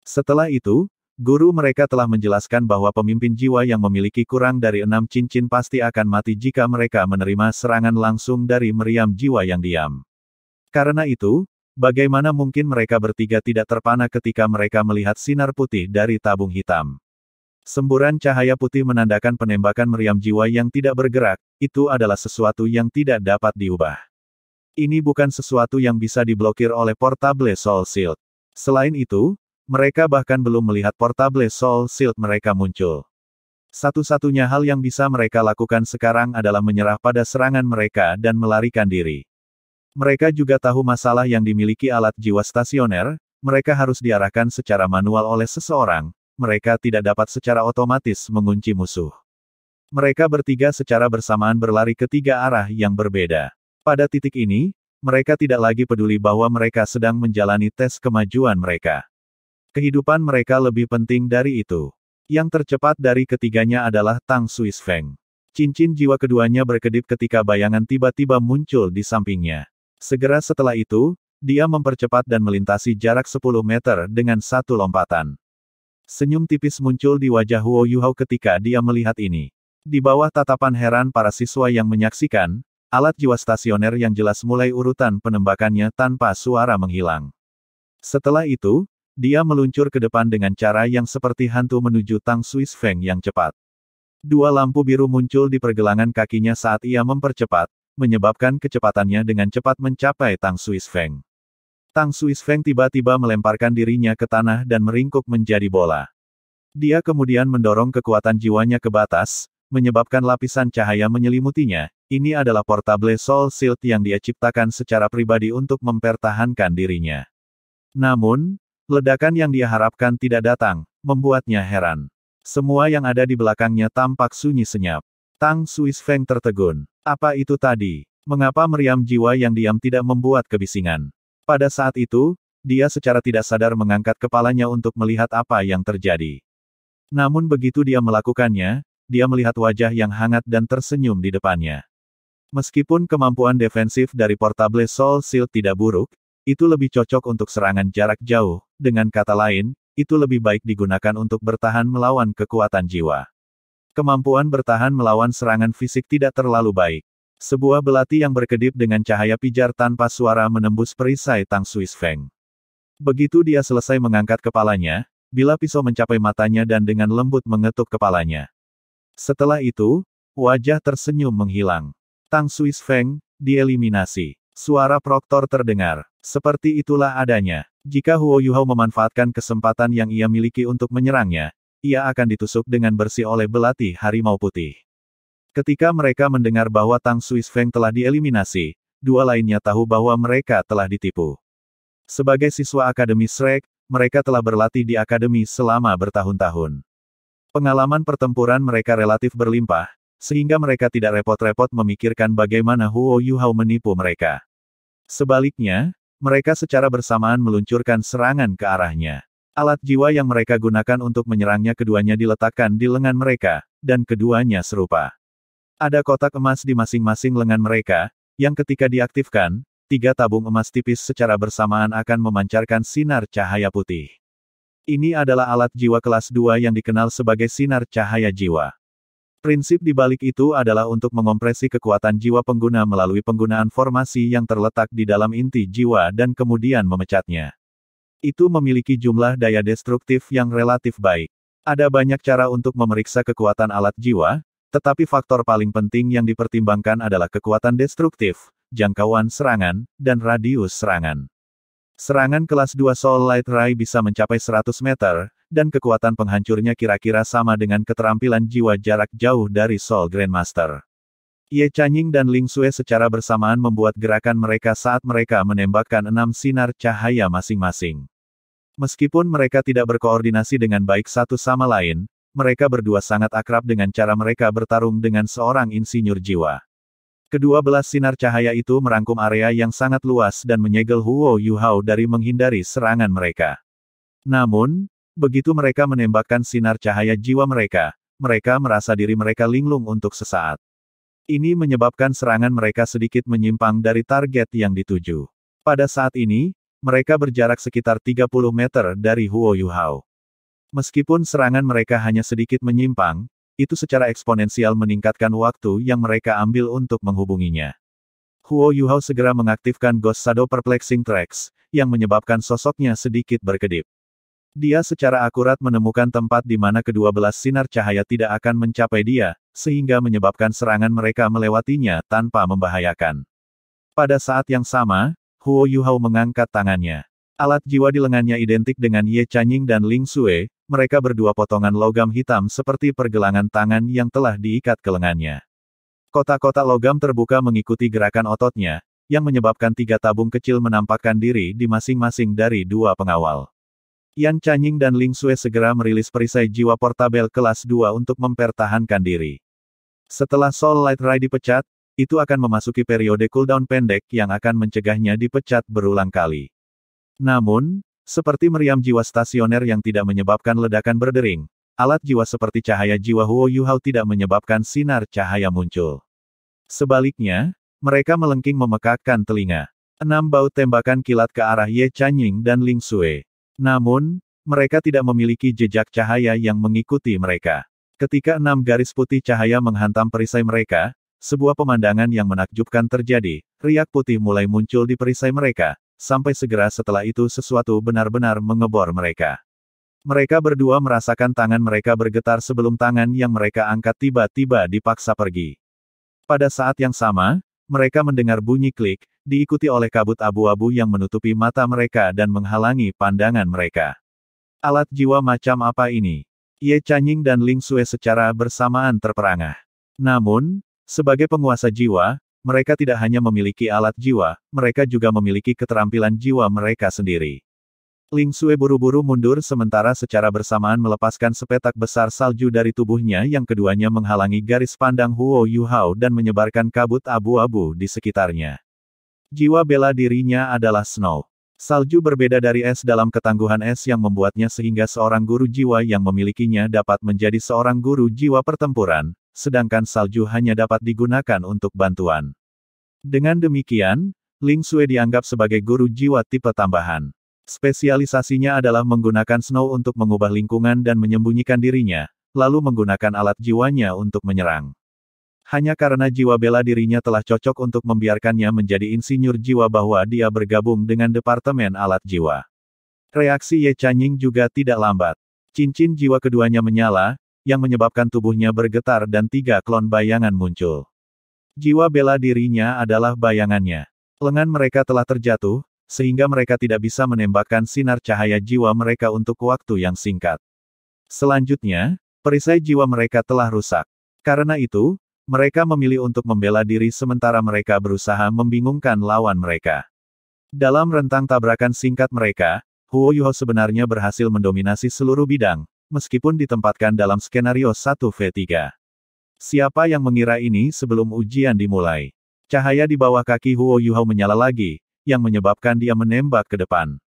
Setelah itu, guru mereka telah menjelaskan bahwa pemimpin jiwa yang memiliki kurang dari 6 cincin pasti akan mati jika mereka menerima serangan langsung dari meriam jiwa yang diam. Karena itu, bagaimana mungkin mereka bertiga tidak terpana ketika mereka melihat sinar putih dari tabung hitam? Semburan cahaya putih menandakan penembakan meriam jiwa yang tidak bergerak, itu adalah sesuatu yang tidak dapat diubah. Ini bukan sesuatu yang bisa diblokir oleh Portable Soul Shield. Selain itu, mereka bahkan belum melihat Portable Soul Shield mereka muncul. Satu-satunya hal yang bisa mereka lakukan sekarang adalah menyerah pada serangan mereka dan melarikan diri. Mereka juga tahu masalah yang dimiliki alat jiwa stasioner, mereka harus diarahkan secara manual oleh seseorang, mereka tidak dapat secara otomatis mengunci musuh. Mereka bertiga secara bersamaan berlari ke 3 arah yang berbeda. Pada titik ini, mereka tidak lagi peduli bahwa mereka sedang menjalani tes kemajuan mereka. Kehidupan mereka lebih penting dari itu. Yang tercepat dari ketiganya adalah Tang Suis Feng. Cincin jiwa keduanya berkedip ketika bayangan tiba-tiba muncul di sampingnya. Segera setelah itu, dia mempercepat dan melintasi jarak 10 meter dengan satu lompatan. Senyum tipis muncul di wajah Huo Yuhao ketika dia melihat ini. Di bawah tatapan heran para siswa yang menyaksikan, alat jiwa stasioner yang jelas mulai urutan penembakannya tanpa suara menghilang. Setelah itu, dia meluncur ke depan dengan cara yang seperti hantu menuju Tang Suis Feng yang cepat. 2 lampu biru muncul di pergelangan kakinya saat ia mempercepat, menyebabkan kecepatannya dengan cepat mencapai Tang Suis Feng. Tang Suis Feng tiba-tiba melemparkan dirinya ke tanah dan meringkuk menjadi bola. Dia kemudian mendorong kekuatan jiwanya ke batas, menyebabkan lapisan cahaya menyelimutinya. Ini adalah Portable Soul Shield yang dia ciptakan secara pribadi untuk mempertahankan dirinya. Namun, ledakan yang dia harapkan tidak datang, membuatnya heran. Semua yang ada di belakangnya tampak sunyi senyap. Tang Suis Feng tertegun. Apa itu tadi? Mengapa meriam jiwa yang diam tidak membuat kebisingan? Pada saat itu, dia secara tidak sadar mengangkat kepalanya untuk melihat apa yang terjadi. Namun begitu dia melakukannya, dia melihat wajah yang hangat dan tersenyum di depannya. Meskipun kemampuan defensif dari Portable Soul Shield tidak buruk, itu lebih cocok untuk serangan jarak jauh, dengan kata lain, itu lebih baik digunakan untuk bertahan melawan kekuatan jiwa. Kemampuan bertahan melawan serangan fisik tidak terlalu baik. Sebuah belati yang berkedip dengan cahaya pijar tanpa suara menembus perisai Tang Suis Feng. Begitu dia selesai mengangkat kepalanya, bila pisau mencapai matanya dan dengan lembut mengetuk kepalanya. Setelah itu, wajah tersenyum menghilang. Tang Suis Feng, dieliminasi. Suara proktor terdengar. Seperti itulah adanya. Jika Huo Yuhao memanfaatkan kesempatan yang ia miliki untuk menyerangnya, ia akan ditusuk dengan bersih oleh belati harimau putih. Ketika mereka mendengar bahwa Tang Suis Feng telah dieliminasi, 2 lainnya tahu bahwa mereka telah ditipu. Sebagai siswa Akademi Shrek, mereka telah berlatih di akademi selama bertahun-tahun. Pengalaman pertempuran mereka relatif berlimpah, sehingga mereka tidak repot-repot memikirkan bagaimana Huo Yuhao menipu mereka. Sebaliknya, mereka secara bersamaan meluncurkan serangan ke arahnya. Alat jiwa yang mereka gunakan untuk menyerangnya keduanya diletakkan di lengan mereka, dan keduanya serupa. Ada kotak emas di masing-masing lengan mereka, yang ketika diaktifkan, 3 tabung emas tipis secara bersamaan akan memancarkan sinar cahaya putih. Ini adalah alat jiwa kelas 2 yang dikenal sebagai sinar cahaya jiwa. Prinsip di balik itu adalah untuk mengompresi kekuatan jiwa pengguna melalui penggunaan formasi yang terletak di dalam inti jiwa dan kemudian memecatnya. Itu memiliki jumlah daya destruktif yang relatif baik. Ada banyak cara untuk memeriksa kekuatan alat jiwa, tetapi faktor paling penting yang dipertimbangkan adalah kekuatan destruktif, jangkauan serangan, dan radius serangan. Serangan kelas 2 Soul Light Ray bisa mencapai 100 meter, dan kekuatan penghancurnya kira-kira sama dengan keterampilan jiwa jarak jauh dari Soul Grandmaster. Ye Chanying dan Ling Xue secara bersamaan membuat gerakan mereka saat mereka menembakkan 6 sinar cahaya masing-masing. Meskipun mereka tidak berkoordinasi dengan baik satu sama lain, mereka berdua sangat akrab dengan cara mereka bertarung dengan seorang insinyur jiwa. Kedua belas sinar cahaya itu merangkum area yang sangat luas dan menyegel Huo Yuhao dari menghindari serangan mereka. Namun, begitu mereka menembakkan sinar cahaya jiwa mereka, mereka merasa diri mereka linglung untuk sesaat. Ini menyebabkan serangan mereka sedikit menyimpang dari target yang dituju. Pada saat ini, mereka berjarak sekitar 30 meter dari Huo Yuhao. Meskipun serangan mereka hanya sedikit menyimpang, itu secara eksponensial meningkatkan waktu yang mereka ambil untuk menghubunginya. Huo Yuhao segera mengaktifkan Ghost Shadow Perplexing Tracks, yang menyebabkan sosoknya sedikit berkedip. Dia secara akurat menemukan tempat di mana kedua belas sinar cahaya tidak akan mencapai dia, sehingga menyebabkan serangan mereka melewatinya tanpa membahayakan. Pada saat yang sama, Huo Yuhao mengangkat tangannya. Alat jiwa di lengannya identik dengan Ye Chanying dan Ling Xue, mereka berdua potongan logam hitam seperti pergelangan tangan yang telah diikat ke lengannya. Kotak-kotak logam terbuka mengikuti gerakan ototnya, yang menyebabkan 3 tabung kecil menampakkan diri di masing-masing dari 2 pengawal. Yan Chanying dan Ling Xue segera merilis perisai jiwa portabel kelas 2 untuk mempertahankan diri. Setelah Soul Light Ray dipecat, itu akan memasuki periode cooldown pendek yang akan mencegahnya dipecat berulang kali. Namun, seperti meriam jiwa stasioner yang tidak menyebabkan ledakan berdering, alat jiwa seperti cahaya jiwa Huo Yuhao tidak menyebabkan sinar cahaya muncul. Sebaliknya, mereka melengking memekakkan telinga. 6 baut tembakan kilat ke arah Ye Chanying dan Ling Xue. Namun, mereka tidak memiliki jejak cahaya yang mengikuti mereka. Ketika 6 garis putih cahaya menghantam perisai mereka, sebuah pemandangan yang menakjubkan terjadi, riak putih mulai muncul di perisai mereka, sampai segera setelah itu sesuatu benar-benar mengebor mereka. Mereka berdua merasakan tangan mereka bergetar sebelum tangan yang mereka angkat tiba-tiba dipaksa pergi. Pada saat yang sama, mereka mendengar bunyi klik, diikuti oleh kabut abu-abu yang menutupi mata mereka dan menghalangi pandangan mereka. Alat jiwa macam apa ini? Ye Chanying dan Ling Xue secara bersamaan terperangah. Namun, sebagai penguasa jiwa, mereka tidak hanya memiliki alat jiwa, mereka juga memiliki keterampilan jiwa mereka sendiri. Ling Xue buru-buru mundur sementara secara bersamaan melepaskan sepetak besar salju dari tubuhnya yang keduanya menghalangi garis pandang Huo Yuhao dan menyebarkan kabut abu-abu di sekitarnya. Jiwa bela dirinya adalah snow. Salju berbeda dari es dalam ketangguhan es yang membuatnya sehingga seorang guru jiwa yang memilikinya dapat menjadi seorang guru jiwa pertempuran, sedangkan salju hanya dapat digunakan untuk bantuan. Dengan demikian, Ling Xue dianggap sebagai guru jiwa tipe tambahan. Spesialisasinya adalah menggunakan snow untuk mengubah lingkungan dan menyembunyikan dirinya, lalu menggunakan alat jiwanya untuk menyerang. Hanya karena jiwa bela dirinya telah cocok untuk membiarkannya menjadi insinyur jiwa bahwa dia bergabung dengan Departemen Alat Jiwa. Reaksi Ye Chanying juga tidak lambat. Cincin jiwa keduanya menyala, yang menyebabkan tubuhnya bergetar dan 3 klon bayangan muncul. Jiwa bela dirinya adalah bayangannya. Lengan mereka telah terjatuh, sehingga mereka tidak bisa menembakkan sinar cahaya jiwa mereka untuk waktu yang singkat. Selanjutnya, perisai jiwa mereka telah rusak. Karena itu, mereka memilih untuk membela diri sementara mereka berusaha membingungkan lawan mereka. Dalam rentang tabrakan singkat mereka, Huo Yuhao sebenarnya berhasil mendominasi seluruh bidang, meskipun ditempatkan dalam skenario 1v3. Siapa yang mengira ini sebelum ujian dimulai? Cahaya di bawah kaki Huo Yuhao menyala lagi, yang menyebabkan dia menembak ke depan.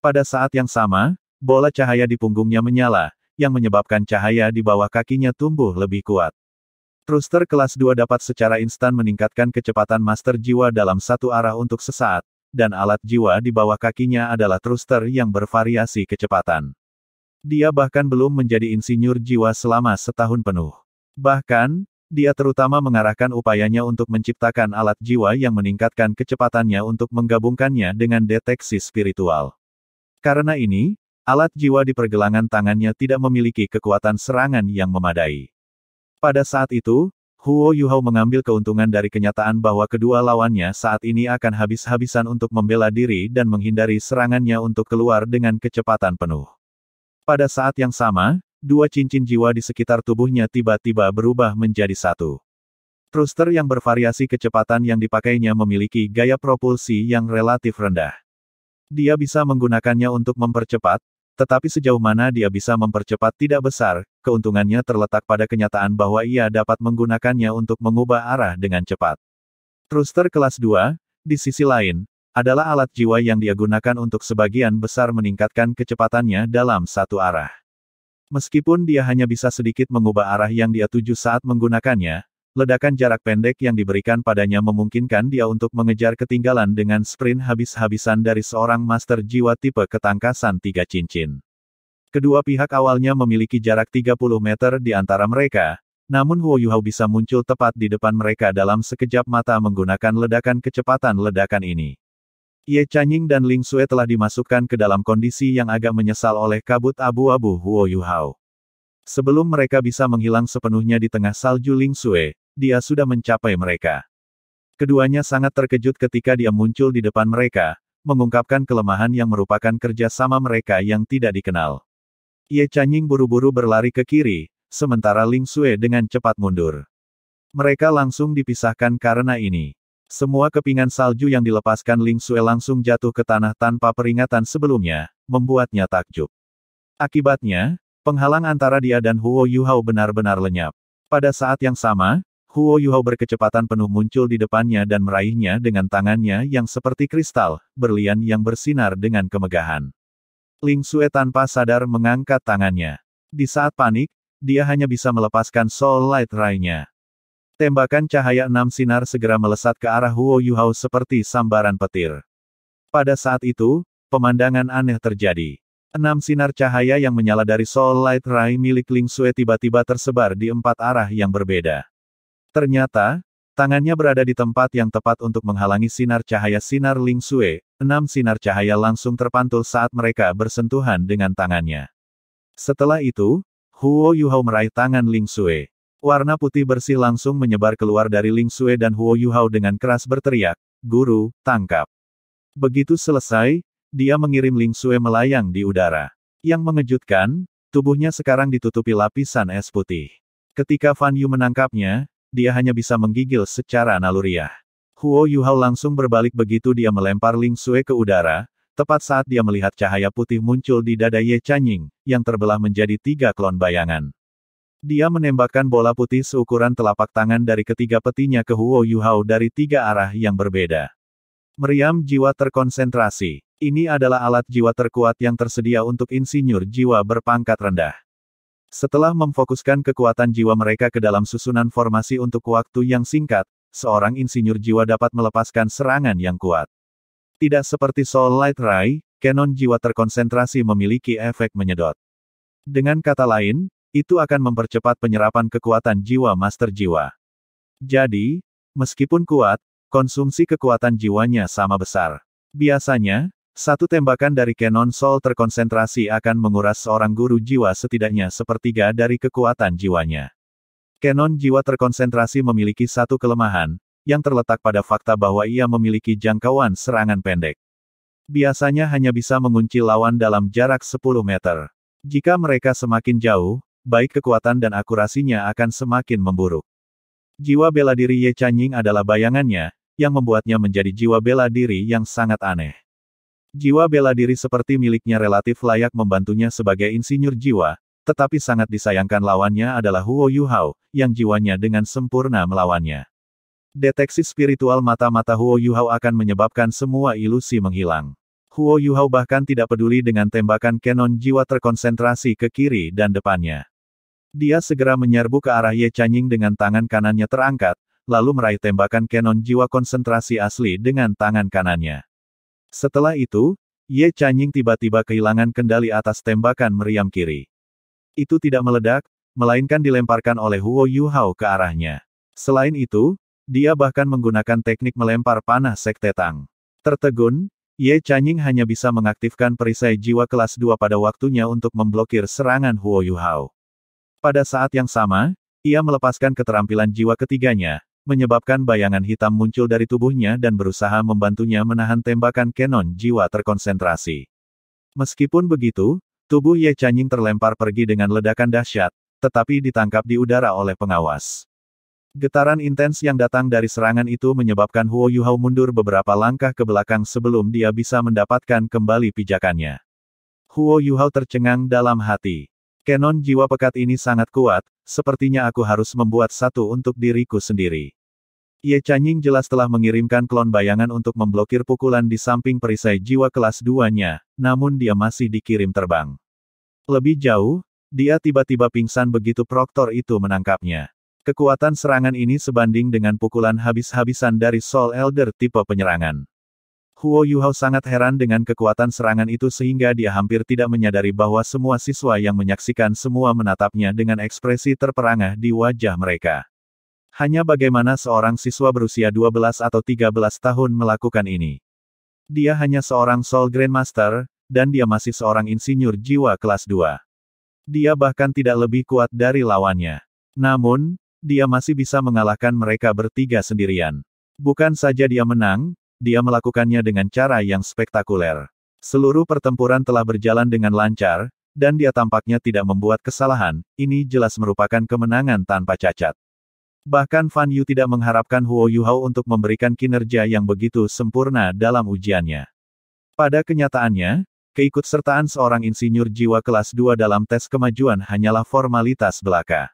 Pada saat yang sama, bola cahaya di punggungnya menyala, yang menyebabkan cahaya di bawah kakinya tumbuh lebih kuat. Thruster kelas 2 dapat secara instan meningkatkan kecepatan master jiwa dalam satu arah untuk sesaat, dan alat jiwa di bawah kakinya adalah thruster yang bervariasi kecepatan. Dia bahkan belum menjadi insinyur jiwa selama setahun penuh. Bahkan, dia terutama mengarahkan upayanya untuk menciptakan alat jiwa yang meningkatkan kecepatannya untuk menggabungkannya dengan deteksi spiritual. Karena ini, alat jiwa di pergelangan tangannya tidak memiliki kekuatan serangan yang memadai. Pada saat itu, Huo Yuhao mengambil keuntungan dari kenyataan bahwa kedua lawannya saat ini akan habis-habisan untuk membela diri dan menghindari serangannya untuk keluar dengan kecepatan penuh. Pada saat yang sama, dua cincin jiwa di sekitar tubuhnya tiba-tiba berubah menjadi satu. Thruster yang bervariasi kecepatan yang dipakainya memiliki gaya propulsi yang relatif rendah. Dia bisa menggunakannya untuk mempercepat, tetapi sejauh mana dia bisa mempercepat tidak besar, keuntungannya terletak pada kenyataan bahwa ia dapat menggunakannya untuk mengubah arah dengan cepat. Thruster kelas 2, di sisi lain, adalah alat jiwa yang dia gunakan untuk sebagian besar meningkatkan kecepatannya dalam satu arah. Meskipun dia hanya bisa sedikit mengubah arah yang dia tuju saat menggunakannya, ledakan jarak pendek yang diberikan padanya memungkinkan dia untuk mengejar ketinggalan dengan sprint habis-habisan dari seorang master jiwa tipe ketangkasan 3 cincin. Kedua pihak awalnya memiliki jarak 30 meter di antara mereka, namun Huo Yuhao bisa muncul tepat di depan mereka dalam sekejap mata menggunakan ledakan kecepatan ledakan ini. Ye Chanying dan Ling Xue telah dimasukkan ke dalam kondisi yang agak menyesal oleh kabut abu-abu Huo Yuhao. Sebelum mereka bisa menghilang sepenuhnya di tengah salju Ling Xue, dia sudah mencapai mereka. Keduanya sangat terkejut ketika dia muncul di depan mereka, mengungkapkan kelemahan yang merupakan kerja sama mereka yang tidak dikenal. Ye Chanying buru-buru berlari ke kiri, sementara Ling Xue dengan cepat mundur. Mereka langsung dipisahkan karena ini. Semua kepingan salju yang dilepaskan Ling Xue langsung jatuh ke tanah tanpa peringatan sebelumnya, membuatnya takjub. Akibatnya, penghalang antara dia dan Huo Yuhao benar-benar lenyap. Pada saat yang sama, Huo Yuhao berkecepatan penuh muncul di depannya dan meraihnya dengan tangannya yang seperti kristal, berlian yang bersinar dengan kemegahan. Ling Xue tanpa sadar mengangkat tangannya. Di saat panik, dia hanya bisa melepaskan Soul Light Ray-nya. Tembakan cahaya 6 sinar segera melesat ke arah Huo Yuhao seperti sambaran petir. Pada saat itu, pemandangan aneh terjadi. 6 sinar cahaya yang menyala dari Soul Light Ray milik Ling Xue tiba-tiba tersebar di 4 arah yang berbeda. Ternyata, tangannya berada di tempat yang tepat untuk menghalangi sinar cahaya sinar Ling Xue. 6 sinar cahaya langsung terpantul saat mereka bersentuhan dengan tangannya. Setelah itu, Huo Yuhao meraih tangan Ling Xue. Warna putih bersih langsung menyebar keluar dari Ling Xue dan Huo Yuhao dengan keras berteriak, "Guru, tangkap!" Begitu selesai, dia mengirim Ling Xue melayang di udara. Yang mengejutkan, tubuhnya sekarang ditutupi lapisan es putih. Ketika Fan Yu menangkapnya, dia hanya bisa menggigil secara naluriah. Huo Yuhao langsung berbalik begitu dia melempar Ling Xue ke udara, tepat saat dia melihat cahaya putih muncul di dada Ye Chanying, yang terbelah menjadi 3 klon bayangan. Dia menembakkan bola putih seukuran telapak tangan dari ketiga petinya ke Huo Yuhao dari 3 arah yang berbeda. Meriam jiwa terkonsentrasi. Ini adalah alat jiwa terkuat yang tersedia untuk insinyur jiwa berpangkat rendah. Setelah memfokuskan kekuatan jiwa mereka ke dalam susunan formasi untuk waktu yang singkat, seorang insinyur jiwa dapat melepaskan serangan yang kuat. Tidak seperti Soul Light Ray, Kanon jiwa terkonsentrasi memiliki efek menyedot. Dengan kata lain, itu akan mempercepat penyerapan kekuatan jiwa master jiwa. Jadi, meskipun kuat, konsumsi kekuatan jiwanya sama besar. Biasanya, satu tembakan dari Kanon Soul terkonsentrasi akan menguras seorang guru jiwa setidaknya sepertiga dari kekuatan jiwanya. Kanon jiwa terkonsentrasi memiliki satu kelemahan, yang terletak pada fakta bahwa ia memiliki jangkauan serangan pendek. Biasanya hanya bisa mengunci lawan dalam jarak 10 meter. Jika mereka semakin jauh, baik kekuatan dan akurasinya akan semakin memburuk. Jiwa bela diri Ye Chanying adalah bayangannya, yang membuatnya menjadi jiwa bela diri yang sangat aneh. Jiwa bela diri seperti miliknya relatif layak membantunya sebagai insinyur jiwa, tetapi sangat disayangkan lawannya adalah Huo Yuhao, yang jiwanya dengan sempurna melawannya. Deteksi spiritual mata-mata Huo Yuhao akan menyebabkan semua ilusi menghilang. Huo Yuhao bahkan tidak peduli dengan tembakan Kanon jiwa terkonsentrasi ke kiri dan depannya. Dia segera menyerbu ke arah Ye Chanying dengan tangan kanannya terangkat, lalu meraih tembakan Kanon jiwa konsentrasi asli dengan tangan kanannya. Setelah itu, Ye Chanying tiba-tiba kehilangan kendali atas tembakan meriam kiri. Itu tidak meledak, melainkan dilemparkan oleh Huo Yuhao ke arahnya. Selain itu, dia bahkan menggunakan teknik melempar panah sekte Tang. Tertegun, Ye Chanying hanya bisa mengaktifkan perisai jiwa kelas 2 pada waktunya untuk memblokir serangan Huo Yuhao. Pada saat yang sama, Ia melepaskan keterampilan jiwa ketiganya, menyebabkan bayangan hitam muncul dari tubuhnya dan berusaha membantunya menahan tembakan Kenon jiwa terkonsentrasi. Meskipun begitu, tubuh Ye Chanying terlempar pergi dengan ledakan dahsyat, tetapi ditangkap di udara oleh pengawas. Getaran intens yang datang dari serangan itu menyebabkan Huo Yuhao mundur beberapa langkah ke belakang sebelum dia bisa mendapatkan kembali pijakannya. Huo Yuhao tercengang dalam hati. Kenon jiwa pekat ini sangat kuat, sepertinya aku harus membuat satu untuk diriku sendiri. Ye Chanying jelas telah mengirimkan klon bayangan untuk memblokir pukulan di samping perisai jiwa kelas 2-nya, namun dia masih dikirim terbang. Lebih jauh, dia tiba-tiba pingsan begitu proktor itu menangkapnya. Kekuatan serangan ini sebanding dengan pukulan habis-habisan dari Soul Elder tipe penyerangan. Huo Yuhao sangat heran dengan kekuatan serangan itu sehingga dia hampir tidak menyadari bahwa semua siswa yang menyaksikan semua menatapnya dengan ekspresi terperangah di wajah mereka. Hanya bagaimana seorang siswa berusia 12 atau 13 tahun melakukan ini. Dia hanya seorang Soul Grandmaster, dan dia masih seorang insinyur jiwa kelas 2. Dia bahkan tidak lebih kuat dari lawannya. Namun, dia masih bisa mengalahkan mereka bertiga sendirian. Bukan saja dia menang, dia melakukannya dengan cara yang spektakuler. Seluruh pertempuran telah berjalan dengan lancar, dan dia tampaknya tidak membuat kesalahan, ini jelas merupakan kemenangan tanpa cacat. Bahkan Fan Yu tidak mengharapkan Huo Yuhao untuk memberikan kinerja yang begitu sempurna dalam ujiannya. Pada kenyataannya, keikutsertaan seorang insinyur jiwa kelas 2 dalam tes kemajuan hanyalah formalitas belaka.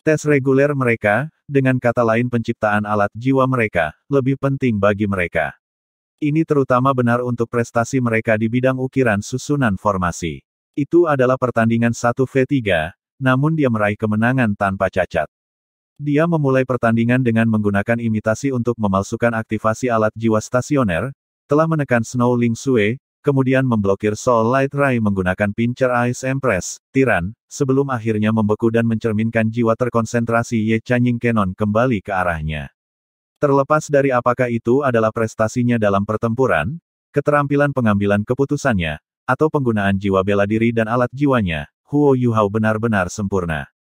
Tes reguler mereka, dengan kata lain penciptaan alat jiwa mereka, lebih penting bagi mereka. Ini terutama benar untuk prestasi mereka di bidang ukiran susunan formasi. Itu adalah pertandingan 1v3, namun dia meraih kemenangan tanpa cacat. Dia memulai pertandingan dengan menggunakan imitasi untuk memalsukan aktivasi alat jiwa stasioner, telah menekan Snow Ling Sui, kemudian memblokir Soul Light Ray menggunakan Pincer Ice Empress, Tiran, sebelum akhirnya membeku dan mencerminkan jiwa terkonsentrasi Ye Chanying Kenon kembali ke arahnya. Terlepas dari apakah itu adalah prestasinya dalam pertempuran, keterampilan pengambilan keputusannya, atau penggunaan jiwa bela diri dan alat jiwanya, Huo Yuhao benar-benar sempurna.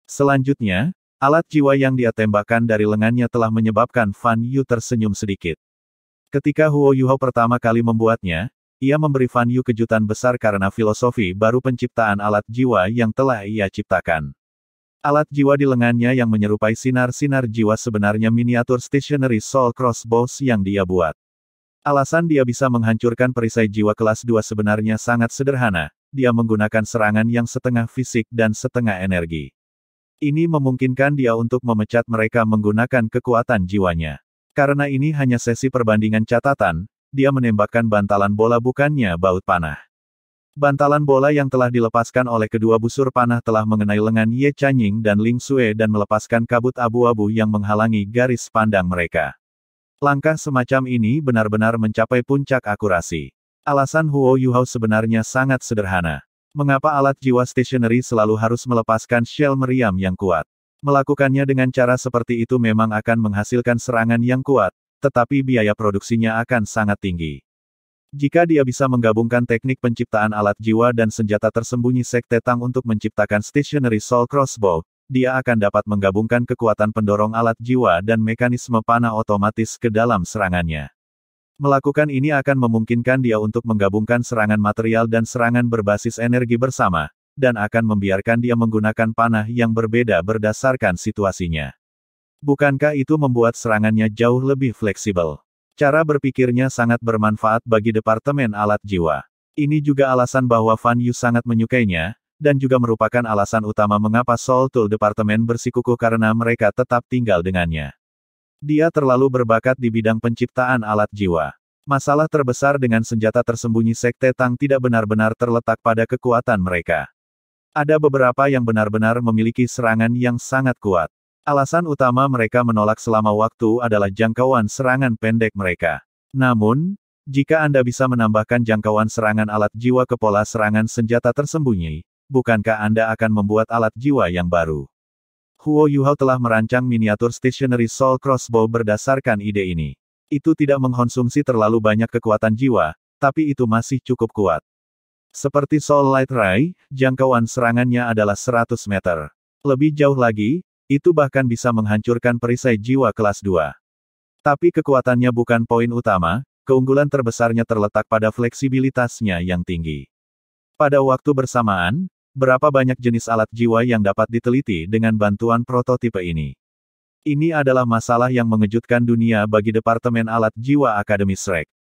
Selanjutnya, alat jiwa yang dia tembakkan dari lengannya telah menyebabkan Fan Yu tersenyum sedikit. Ketika Huo Yuhao pertama kali membuatnya, ia memberi Fan Yu kejutan besar karena filosofi baru penciptaan alat jiwa yang telah ia ciptakan. Alat jiwa di lengannya yang menyerupai sinar-sinar jiwa sebenarnya miniatur stationary soul crossbows yang dia buat. Alasan dia bisa menghancurkan perisai jiwa kelas 2 sebenarnya sangat sederhana, dia menggunakan serangan yang setengah fisik dan setengah energi. Ini memungkinkan dia untuk memecat mereka menggunakan kekuatan jiwanya. Karena ini hanya sesi perbandingan catatan, dia menembakkan bantalan bola bukannya baut panah. Bantalan bola yang telah dilepaskan oleh kedua busur panah telah mengenai lengan Ye Chanying dan Ling Sui dan melepaskan kabut abu-abu yang menghalangi garis pandang mereka. Langkah semacam ini benar-benar mencapai puncak akurasi. Alasan Huo Yuhao sebenarnya sangat sederhana. Mengapa alat jiwa stationary selalu harus melepaskan shell meriam yang kuat? Melakukannya dengan cara seperti itu memang akan menghasilkan serangan yang kuat, tetapi biaya produksinya akan sangat tinggi. Jika dia bisa menggabungkan teknik penciptaan alat jiwa dan senjata tersembunyi Sekte Tang untuk menciptakan Stationary Soul Crossbow, dia akan dapat menggabungkan kekuatan pendorong alat jiwa dan mekanisme panah otomatis ke dalam serangannya. Melakukan ini akan memungkinkan dia untuk menggabungkan serangan material dan serangan berbasis energi bersama, dan akan membiarkan dia menggunakan panah yang berbeda berdasarkan situasinya. Bukankah itu membuat serangannya jauh lebih fleksibel? Cara berpikirnya sangat bermanfaat bagi Departemen Alat Jiwa. Ini juga alasan bahwa Fan Yu sangat menyukainya, dan juga merupakan alasan utama mengapa Soul Tool Departemen bersikukuh karena mereka tetap tinggal dengannya. Dia terlalu berbakat di bidang penciptaan alat jiwa. Masalah terbesar dengan senjata tersembunyi Sekte Tang tidak benar-benar terletak pada kekuatan mereka. Ada beberapa yang benar-benar memiliki serangan yang sangat kuat. Alasan utama mereka menolak selama waktu adalah jangkauan serangan pendek mereka. Namun, jika Anda bisa menambahkan jangkauan serangan alat jiwa ke pola serangan senjata tersembunyi, bukankah Anda akan membuat alat jiwa yang baru? Huo Yuhao telah merancang miniatur Stationary Soul Crossbow berdasarkan ide ini. Itu tidak mengkonsumsi terlalu banyak kekuatan jiwa, tapi itu masih cukup kuat. Seperti Soul Light Ray, jangkauan serangannya adalah 100 meter. Lebih jauh lagi, itu bahkan bisa menghancurkan perisai jiwa kelas 2. Tapi kekuatannya bukan poin utama, keunggulan terbesarnya terletak pada fleksibilitasnya yang tinggi. Pada waktu bersamaan, berapa banyak jenis alat jiwa yang dapat diteliti dengan bantuan prototipe ini? Ini adalah masalah yang mengejutkan dunia bagi Departemen Alat Jiwa Akademi Shrek.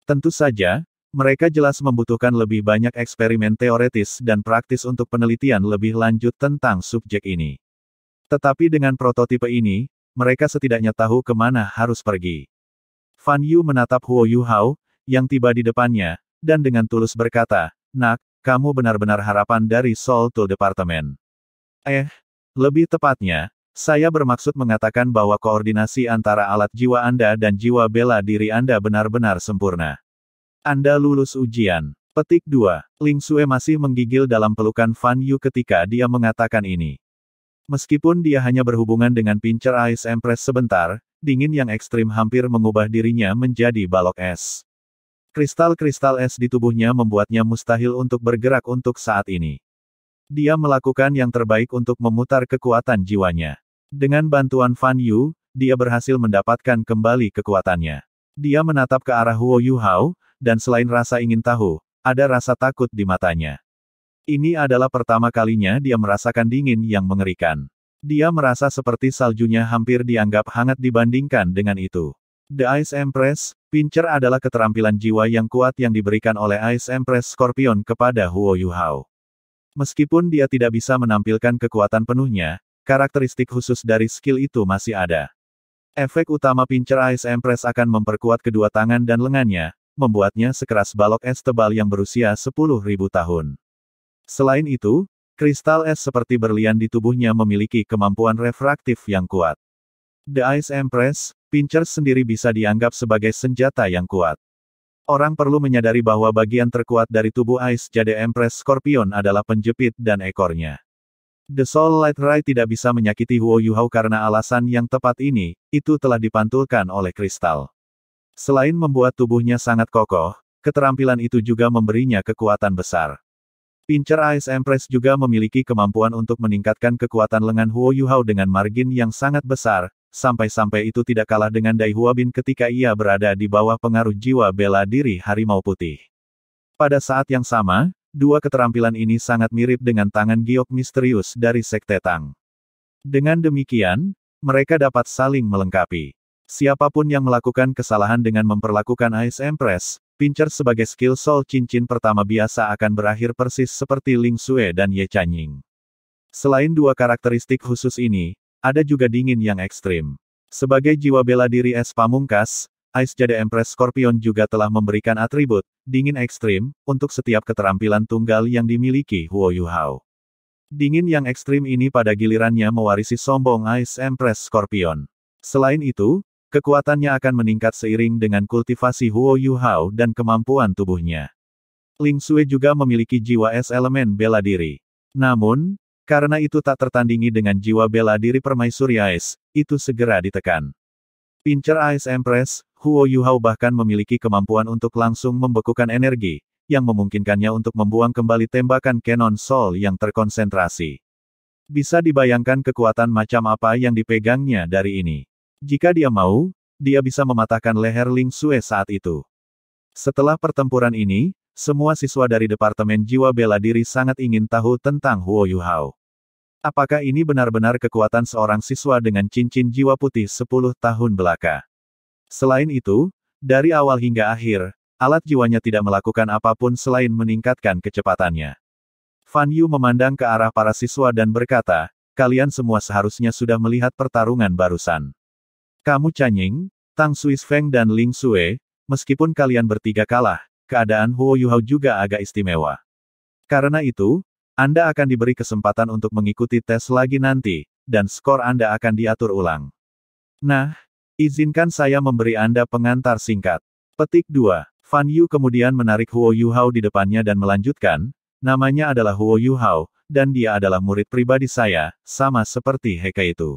Tentu saja, mereka jelas membutuhkan lebih banyak eksperimen teoretis dan praktis untuk penelitian lebih lanjut tentang subjek ini. Tetapi dengan prototipe ini, mereka setidaknya tahu kemana harus pergi. Fan Yu menatap Huo Yuhao, yang tiba di depannya, dan dengan tulus berkata, "Nak, kamu benar-benar harapan dari Soul Tool Departemen." Lebih tepatnya, saya bermaksud mengatakan bahwa koordinasi antara alat jiwa Anda dan jiwa bela diri Anda benar-benar sempurna. Anda lulus ujian. Petik 2. Ling Xue masih menggigil dalam pelukan Fan Yu ketika dia mengatakan ini. Meskipun dia hanya berhubungan dengan Pincer Ice Empress sebentar, dingin yang ekstrim hampir mengubah dirinya menjadi balok es. Kristal-kristal es di tubuhnya membuatnya mustahil untuk bergerak untuk saat ini. Dia melakukan yang terbaik untuk memutar kekuatan jiwanya. Dengan bantuan Fan Yu, dia berhasil mendapatkan kembali kekuatannya. Dia menatap ke arah Huo Yuhao, dan selain rasa ingin tahu, ada rasa takut di matanya. Ini adalah pertama kalinya dia merasakan dingin yang mengerikan. Dia merasa seperti saljunya hampir dianggap hangat dibandingkan dengan itu. The Ice Empress, Pincer adalah keterampilan jiwa yang kuat yang diberikan oleh Ice Empress Scorpion kepada Huo Yuhao. Meskipun dia tidak bisa menampilkan kekuatan penuhnya, karakteristik khusus dari skill itu masih ada. Efek utama Pincer Ice Empress akan memperkuat kedua tangan dan lengannya, membuatnya sekeras balok es tebal yang berusia 10.000 tahun. Selain itu, kristal es seperti berlian di tubuhnya memiliki kemampuan refraktif yang kuat. The Ice Empress, Pincer sendiri bisa dianggap sebagai senjata yang kuat. Orang perlu menyadari bahwa bagian terkuat dari tubuh Ice Jade Empress Scorpion adalah penjepit dan ekornya. The Soul Light Ray tidak bisa menyakiti Huo Yuhao karena alasan yang tepat ini, itu telah dipantulkan oleh kristal. Selain membuat tubuhnya sangat kokoh, keterampilan itu juga memberinya kekuatan besar. Pincer Ice Empress juga memiliki kemampuan untuk meningkatkan kekuatan lengan Huo Yuhao dengan margin yang sangat besar, sampai-sampai itu tidak kalah dengan Dai Huabin ketika ia berada di bawah pengaruh jiwa bela diri harimau putih. Pada saat yang sama, dua keterampilan ini sangat mirip dengan tangan giok misterius dari Sekte Tang. Dengan demikian, mereka dapat saling melengkapi. Siapapun yang melakukan kesalahan dengan memperlakukan Ice Empress, Pincer sebagai skill Soul Cincin pertama biasa akan berakhir persis seperti Ling Xue dan Ye Chanying. Selain dua karakteristik khusus ini, ada juga dingin yang ekstrim. Sebagai jiwa bela diri es pamungkas, Ice Jade Empress Scorpion juga telah memberikan atribut, dingin ekstrim, untuk setiap keterampilan tunggal yang dimiliki Huo Yuhao. Dingin yang ekstrim ini pada gilirannya mewarisi sombong Ice Empress Scorpion. Selain itu, kekuatannya akan meningkat seiring dengan kultivasi Huo Yuhao dan kemampuan tubuhnya. Ling Xue juga memiliki jiwa es elemen bela diri. Namun, karena itu tak tertandingi dengan jiwa bela diri permaisuri Ice, itu segera ditekan. Pincer Ice Empress, Huo Yuhao bahkan memiliki kemampuan untuk langsung membekukan energi, yang memungkinkannya untuk membuang kembali tembakan Cannon Soul yang terkonsentrasi. Bisa dibayangkan kekuatan macam apa yang dipegangnya dari ini. Jika dia mau, dia bisa mematahkan leher Ling Xue saat itu. Setelah pertempuran ini, semua siswa dari Departemen Jiwa Bela Diri sangat ingin tahu tentang Huo Yuhao. Apakah ini benar-benar kekuatan seorang siswa dengan cincin jiwa putih 10 tahun belaka? Selain itu, dari awal hingga akhir, alat jiwanya tidak melakukan apapun selain meningkatkan kecepatannya. Fan Yu memandang ke arah para siswa dan berkata, kalian semua seharusnya sudah melihat pertarungan barusan. Kamu Chanying, Tang Suisfeng dan Ling Xue, meskipun kalian bertiga kalah, keadaan Huo Yuhao juga agak istimewa. Karena itu, Anda akan diberi kesempatan untuk mengikuti tes lagi nanti, dan skor Anda akan diatur ulang. Nah, izinkan saya memberi Anda pengantar singkat. Petik 2. Fan Yu kemudian menarik Huo Yuhao di depannya dan melanjutkan, namanya adalah Huo Yuhao, dan dia adalah murid pribadi saya, sama seperti Heke itu.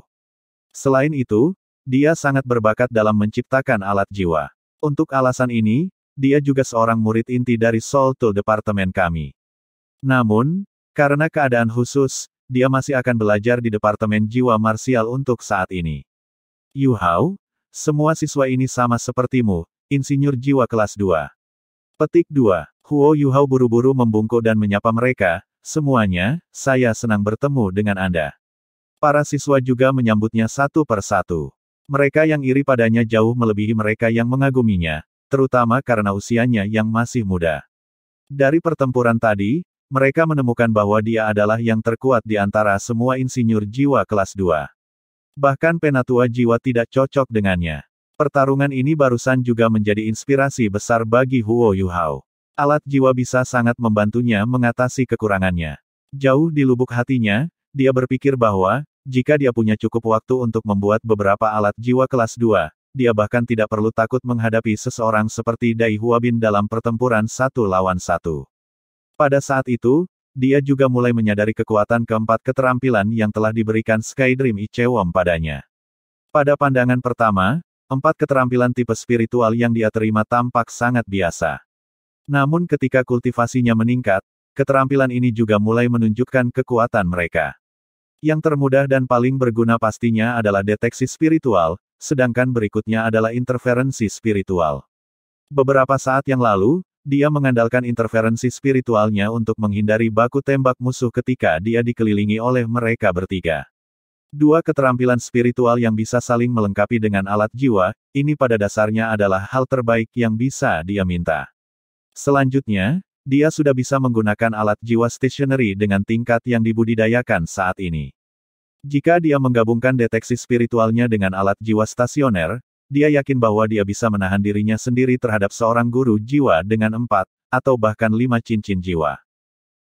Selain itu, dia sangat berbakat dalam menciptakan alat jiwa. Untuk alasan ini, dia juga seorang murid inti dari Soul Tool Departemen kami. Namun, karena keadaan khusus, dia masih akan belajar di Departemen Jiwa Marsial untuk saat ini. Yu Hao, semua siswa ini sama sepertimu, insinyur jiwa kelas 2. Petik 2. Huo Yu Hao buru-buru membungkuk dan menyapa mereka, semuanya, saya senang bertemu dengan Anda. Para siswa juga menyambutnya satu persatu. Mereka yang iri padanya jauh melebihi mereka yang mengaguminya, terutama karena usianya yang masih muda. Dari pertempuran tadi, mereka menemukan bahwa dia adalah yang terkuat di antara semua insinyur jiwa kelas 2. Bahkan penatua jiwa tidak cocok dengannya. Pertarungan ini barusan juga menjadi inspirasi besar bagi Huo Yu Hao. Alat jiwa bisa sangat membantunya mengatasi kekurangannya. Jauh di lubuk hatinya, dia berpikir bahwa, jika dia punya cukup waktu untuk membuat beberapa alat jiwa kelas 2, dia bahkan tidak perlu takut menghadapi seseorang seperti Dai Huabin dalam pertempuran 1 lawan 1. Pada saat itu, dia juga mulai menyadari kekuatan keempat keterampilan yang telah diberikan Skydream Ichewon padanya. Pada pandangan pertama, 4 keterampilan tipe spiritual yang dia terima tampak sangat biasa. Namun ketika kultivasinya meningkat, keterampilan ini juga mulai menunjukkan kekuatan mereka. Yang termudah dan paling berguna pastinya adalah deteksi spiritual, sedangkan berikutnya adalah interferensi spiritual. Beberapa saat yang lalu, dia mengandalkan interferensi spiritualnya untuk menghindari baku tembak musuh ketika dia dikelilingi oleh mereka bertiga. 2 keterampilan spiritual yang bisa saling melengkapi dengan alat jiwa, ini pada dasarnya adalah hal terbaik yang bisa dia minta. Selanjutnya, dia sudah bisa menggunakan alat jiwa stationary dengan tingkat yang dibudidayakan saat ini. Jika dia menggabungkan deteksi spiritualnya dengan alat jiwa stasioner, dia yakin bahwa dia bisa menahan dirinya sendiri terhadap seorang guru jiwa dengan 4, atau bahkan 5 cincin jiwa.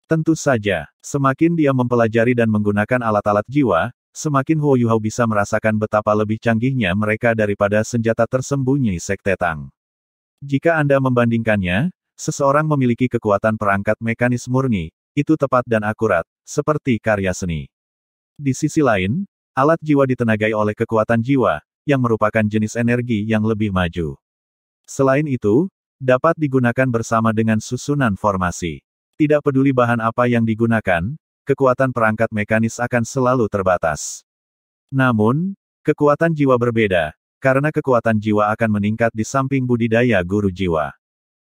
Tentu saja, semakin dia mempelajari dan menggunakan alat-alat jiwa, semakin Huo Yu Hao bisa merasakan betapa lebih canggihnya mereka daripada senjata tersembunyi Sekte Tang. Jika Anda membandingkannya, seseorang memiliki kekuatan perangkat mekanis murni, itu tepat dan akurat, seperti karya seni. Di sisi lain, alat jiwa ditenagai oleh kekuatan jiwa, yang merupakan jenis energi yang lebih maju. Selain itu, dapat digunakan bersama dengan susunan formasi. Tidak peduli bahan apa yang digunakan, kekuatan perangkat mekanis akan selalu terbatas. Namun, kekuatan jiwa berbeda, karena kekuatan jiwa akan meningkat di samping budidaya guru jiwa.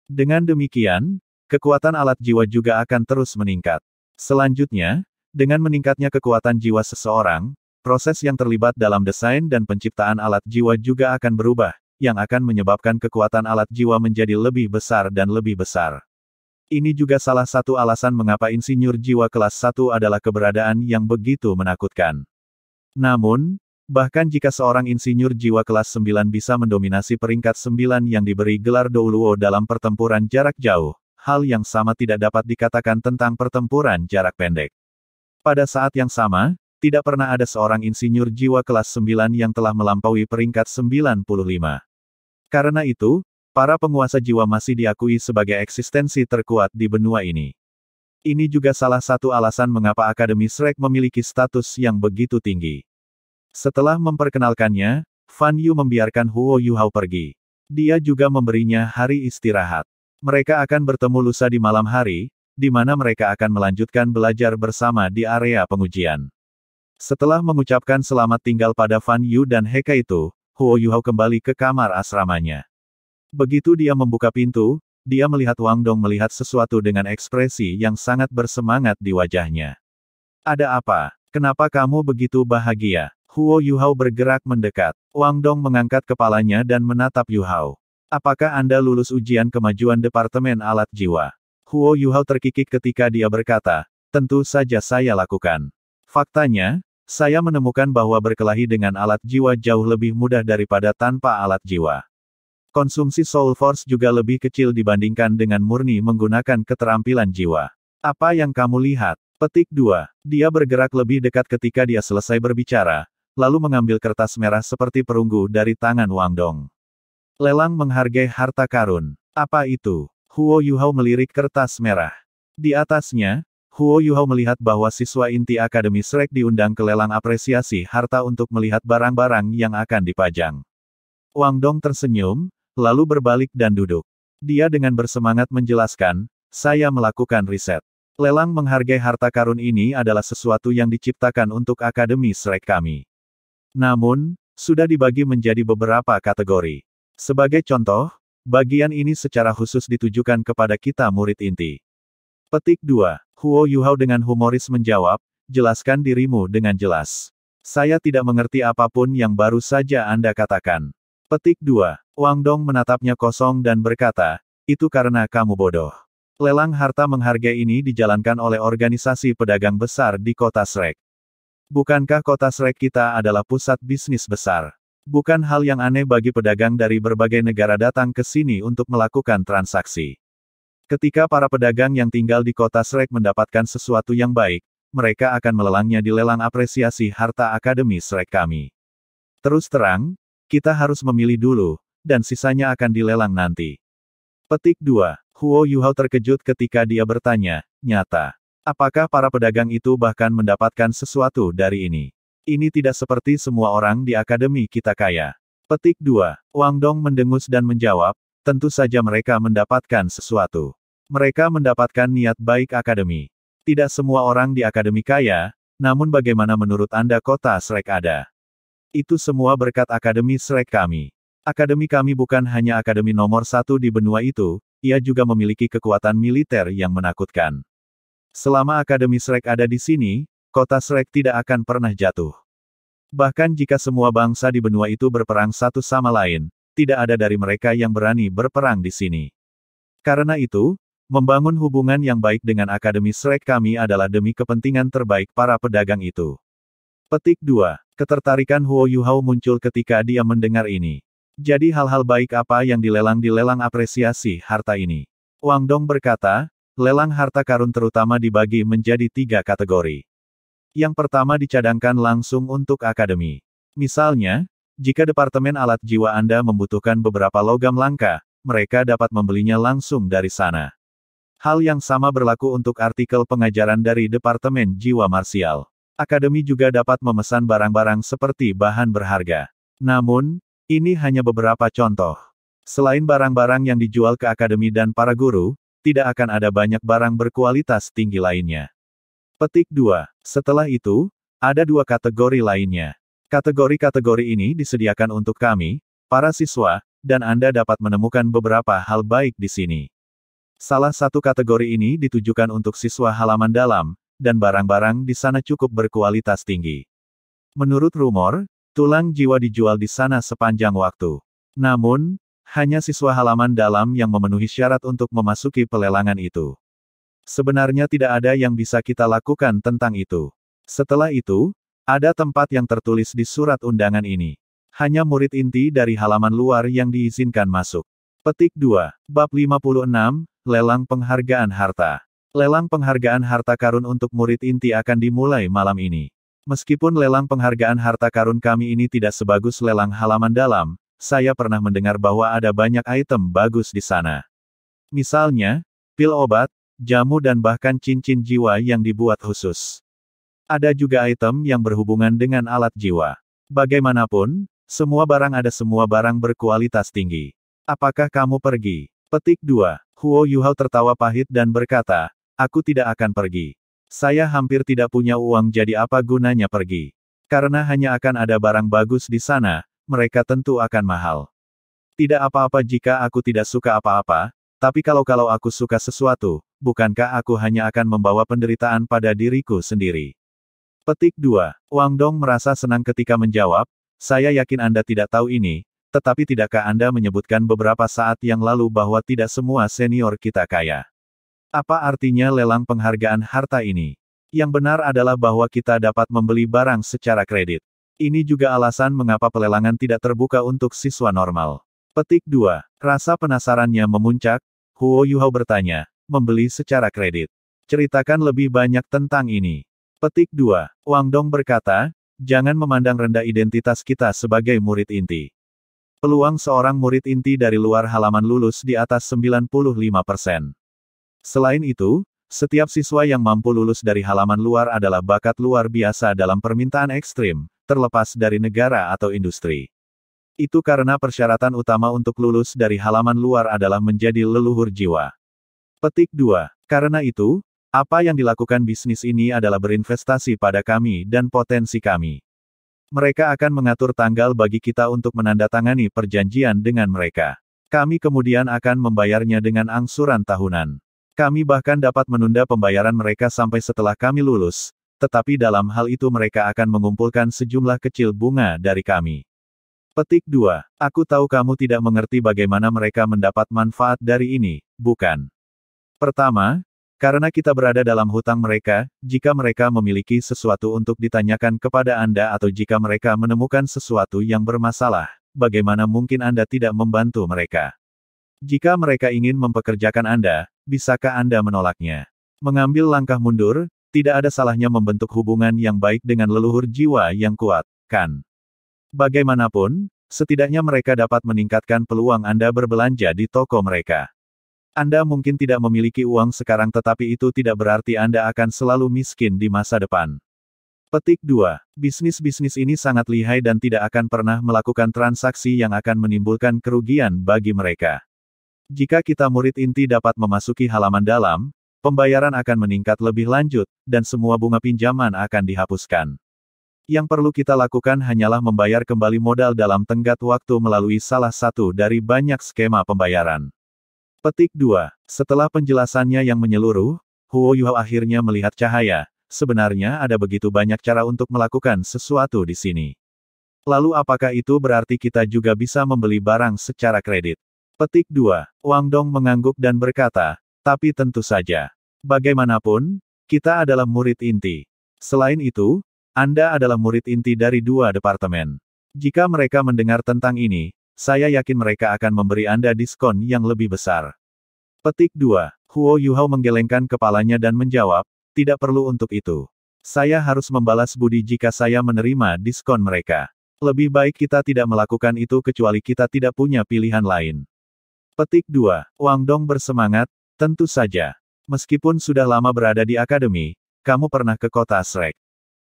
Dengan demikian, kekuatan alat jiwa juga akan terus meningkat. Selanjutnya, dengan meningkatnya kekuatan jiwa seseorang, proses yang terlibat dalam desain dan penciptaan alat jiwa juga akan berubah, yang akan menyebabkan kekuatan alat jiwa menjadi lebih besar dan lebih besar. Ini juga salah satu alasan mengapa insinyur jiwa kelas 1 adalah keberadaan yang begitu menakutkan. Namun, bahkan jika seorang insinyur jiwa kelas 9 bisa mendominasi peringkat 9 yang diberi gelar Douluo dalam pertempuran jarak jauh, hal yang sama tidak dapat dikatakan tentang pertempuran jarak pendek. Pada saat yang sama, tidak pernah ada seorang insinyur jiwa kelas 9 yang telah melampaui peringkat 95. Karena itu, para penguasa jiwa masih diakui sebagai eksistensi terkuat di benua ini. Ini juga salah satu alasan mengapa Akademi Shrek memiliki status yang begitu tinggi. Setelah memperkenalkannya, Fan Yu membiarkan Huo Yu Hao pergi. Dia juga memberinya hari istirahat. Mereka akan bertemu lusa di malam hari, di mana mereka akan melanjutkan belajar bersama di area pengujian. Setelah mengucapkan selamat tinggal pada Fan Yu dan Heka itu, Huo Yu Hao kembali ke kamar asramanya. Begitu dia membuka pintu, dia melihat Wang Dong melihat sesuatu dengan ekspresi yang sangat bersemangat di wajahnya. Ada apa? Kenapa kamu begitu bahagia? Huo Yu Hao bergerak mendekat. Wang Dong mengangkat kepalanya dan menatap Yu Hao. Apakah Anda lulus ujian kemajuan Departemen Alat Jiwa? Huo Yu Hao terkikik ketika dia berkata, tentu saja saya lakukan. Faktanya, saya menemukan bahwa berkelahi dengan alat jiwa jauh lebih mudah daripada tanpa alat jiwa. Konsumsi Soul Force juga lebih kecil dibandingkan dengan murni menggunakan keterampilan jiwa. Apa yang kamu lihat? Petik 2. Dia bergerak lebih dekat ketika dia selesai berbicara, lalu mengambil kertas merah seperti perunggu dari tangan Wang Dong. Lelang menghargai harta karun. Apa itu? Huo Yu Hao melirik kertas merah. Di atasnya, Huo Yu Hao melihat bahwa siswa inti Akademi Shrek diundang ke lelang apresiasi harta untuk melihat barang-barang yang akan dipajang. Wang Dong tersenyum, lalu berbalik dan duduk. Dia dengan bersemangat menjelaskan, saya melakukan riset. Lelang menghargai harta karun ini adalah sesuatu yang diciptakan untuk Akademi Shrek kami. Namun, sudah dibagi menjadi beberapa kategori. Sebagai contoh, bagian ini secara khusus ditujukan kepada kita murid inti. Petik 2. Huo Yuhao dengan humoris menjawab, jelaskan dirimu dengan jelas. Saya tidak mengerti apapun yang baru saja Anda katakan. Petik 2. Wang Dong menatapnya kosong dan berkata, itu karena kamu bodoh. Lelang harta menghargai ini dijalankan oleh organisasi pedagang besar di kota Shrek. Bukankah kota Shrek kita adalah pusat bisnis besar? Bukan hal yang aneh bagi pedagang dari berbagai negara datang ke sini untuk melakukan transaksi. Ketika para pedagang yang tinggal di kota Shrek mendapatkan sesuatu yang baik, mereka akan melelangnya di lelang apresiasi harta Akademi Shrek kami. Terus terang, kita harus memilih dulu, dan sisanya akan dilelang nanti. Petik 2. Huo Yuhao terkejut ketika dia bertanya, nyata. Apakah para pedagang itu bahkan mendapatkan sesuatu dari ini? Ini tidak seperti semua orang di akademi kita kaya. Petik 2. Wang Dong mendengus dan menjawab, tentu saja mereka mendapatkan sesuatu. Mereka mendapatkan niat baik akademi. Tidak semua orang di akademi kaya, namun bagaimana menurut Anda kota Shrek ada? Itu semua berkat Akademi Shrek kami. Akademi kami bukan hanya akademi nomor 1 di benua itu, ia juga memiliki kekuatan militer yang menakutkan. Selama Akademi Shrek ada di sini, kota Shrek tidak akan pernah jatuh. Bahkan jika semua bangsa di benua itu berperang satu sama lain, tidak ada dari mereka yang berani berperang di sini. Karena itu, membangun hubungan yang baik dengan Akademi Shrek kami adalah demi kepentingan terbaik para pedagang itu. Petik 2. Ketertarikan Huo Yuhao muncul ketika dia mendengar ini. Jadi hal-hal baik apa yang dilelang di lelang apresiasi harta ini? Wang Dong berkata, lelang harta karun terutama dibagi menjadi 3 kategori. Yang pertama dicadangkan langsung untuk akademi. Misalnya, jika Departemen Alat Jiwa Anda membutuhkan beberapa logam langka, mereka dapat membelinya langsung dari sana. Hal yang sama berlaku untuk artikel pengajaran dari Departemen Jiwa Marsial. Akademi juga dapat memesan barang-barang seperti bahan berharga. Namun, ini hanya beberapa contoh. Selain barang-barang yang dijual ke akademi dan para guru, tidak akan ada banyak barang berkualitas tinggi lainnya. Petik 2. Setelah itu, ada 2 kategori lainnya. Kategori-kategori ini disediakan untuk kami, para siswa, dan Anda dapat menemukan beberapa hal baik di sini. Salah satu kategori ini ditujukan untuk siswa halaman dalam, dan barang-barang di sana cukup berkualitas tinggi. Menurut rumor, tulang jiwa dijual di sana sepanjang waktu. Namun, hanya siswa halaman dalam yang memenuhi syarat untuk memasuki pelelangan itu. Sebenarnya tidak ada yang bisa kita lakukan tentang itu. Setelah itu, ada tempat yang tertulis di surat undangan ini. Hanya murid inti dari halaman luar yang diizinkan masuk. Petik 2. Bab 56, Lelang Penghargaan Harta. Lelang penghargaan harta karun untuk murid inti akan dimulai malam ini. Meskipun lelang penghargaan harta karun kami ini tidak sebagus lelang halaman dalam, saya pernah mendengar bahwa ada banyak item bagus di sana. Misalnya, pil obat, jamu dan bahkan cincin jiwa yang dibuat khusus. Ada juga item yang berhubungan dengan alat jiwa. Bagaimanapun, semua barang berkualitas tinggi. Apakah kamu pergi? Petik 2. Huo Yuhao tertawa pahit dan berkata, aku tidak akan pergi. Saya hampir tidak punya uang jadi apa gunanya pergi. Karena hanya akan ada barang bagus di sana, mereka tentu akan mahal. Tidak apa-apa jika aku tidak suka apa-apa, tapi kalau aku suka sesuatu, bukankah aku hanya akan membawa penderitaan pada diriku sendiri? Petik 2. Wang Dong merasa senang ketika menjawab, saya yakin Anda tidak tahu ini, tetapi tidakkah Anda menyebutkan beberapa saat yang lalu bahwa tidak semua senior kita kaya? Apa artinya lelang penghargaan harta ini? Yang benar adalah bahwa kita dapat membeli barang secara kredit. Ini juga alasan mengapa pelelangan tidak terbuka untuk siswa normal. Petik 2. Rasa penasarannya memuncak, Huo Yuhao bertanya, membeli secara kredit. Ceritakan lebih banyak tentang ini. Petik 2. Wang Dong berkata, jangan memandang rendah identitas kita sebagai murid inti. Peluang seorang murid inti dari luar halaman lulus di atas 95%. Selain itu, setiap siswa yang mampu lulus dari halaman luar adalah bakat luar biasa dalam permintaan ekstrim, terlepas dari negara atau industri. Itu karena persyaratan utama untuk lulus dari halaman luar adalah menjadi leluhur jiwa. Petik 2. Karena itu, Apa yang dilakukan bisnis ini adalah berinvestasi pada kami dan potensi kami. Mereka akan mengatur tanggal bagi kita untuk menandatangani perjanjian dengan mereka. Kami kemudian akan membayarnya dengan angsuran tahunan. Kami bahkan dapat menunda pembayaran mereka sampai setelah kami lulus, tetapi dalam hal itu mereka akan mengumpulkan sejumlah kecil bunga dari kami. Petik 2. Aku tahu kamu tidak mengerti bagaimana mereka mendapat manfaat dari ini, bukan? Pertama, karena kita berada dalam hutang mereka, jika mereka memiliki sesuatu untuk ditanyakan kepada Anda atau jika mereka menemukan sesuatu yang bermasalah, bagaimana mungkin Anda tidak membantu mereka? Jika mereka ingin mempekerjakan Anda, bisakah Anda menolaknya? Mengambil langkah mundur, tidak ada salahnya membentuk hubungan yang baik dengan leluhur jiwa yang kuat, kan? Bagaimanapun, setidaknya mereka dapat meningkatkan peluang Anda berbelanja di toko mereka. Anda mungkin tidak memiliki uang sekarang tetapi itu tidak berarti Anda akan selalu miskin di masa depan. Petik 2. Bisnis-bisnis ini sangat lihai dan tidak akan pernah melakukan transaksi yang akan menimbulkan kerugian bagi mereka. Jika kita murid inti dapat memasuki halaman dalam, pembayaran akan meningkat lebih lanjut, dan semua bunga pinjaman akan dihapuskan. Yang perlu kita lakukan hanyalah membayar kembali modal dalam tenggat waktu melalui salah satu dari banyak skema pembayaran. Petik 2. Setelah penjelasannya yang menyeluruh, Huo Yuhao akhirnya melihat cahaya. Sebenarnya ada begitu banyak cara untuk melakukan sesuatu di sini. Lalu apakah itu berarti kita juga bisa membeli barang secara kredit? Petik 2. Wang Dong mengangguk dan berkata, tapi tentu saja. Bagaimanapun, kita adalah murid inti. Selain itu, Anda adalah murid inti dari 2 departemen. Jika mereka mendengar tentang ini, saya yakin mereka akan memberi Anda diskon yang lebih besar. Petik 2. Huo Yuhao menggelengkan kepalanya dan menjawab, tidak perlu untuk itu. Saya harus membalas budi jika saya menerima diskon mereka. Lebih baik kita tidak melakukan itu kecuali kita tidak punya pilihan lain. Petik 2. Wang Dong bersemangat, tentu saja. Meskipun sudah lama berada di akademi, kamu pernah ke kota Shrek.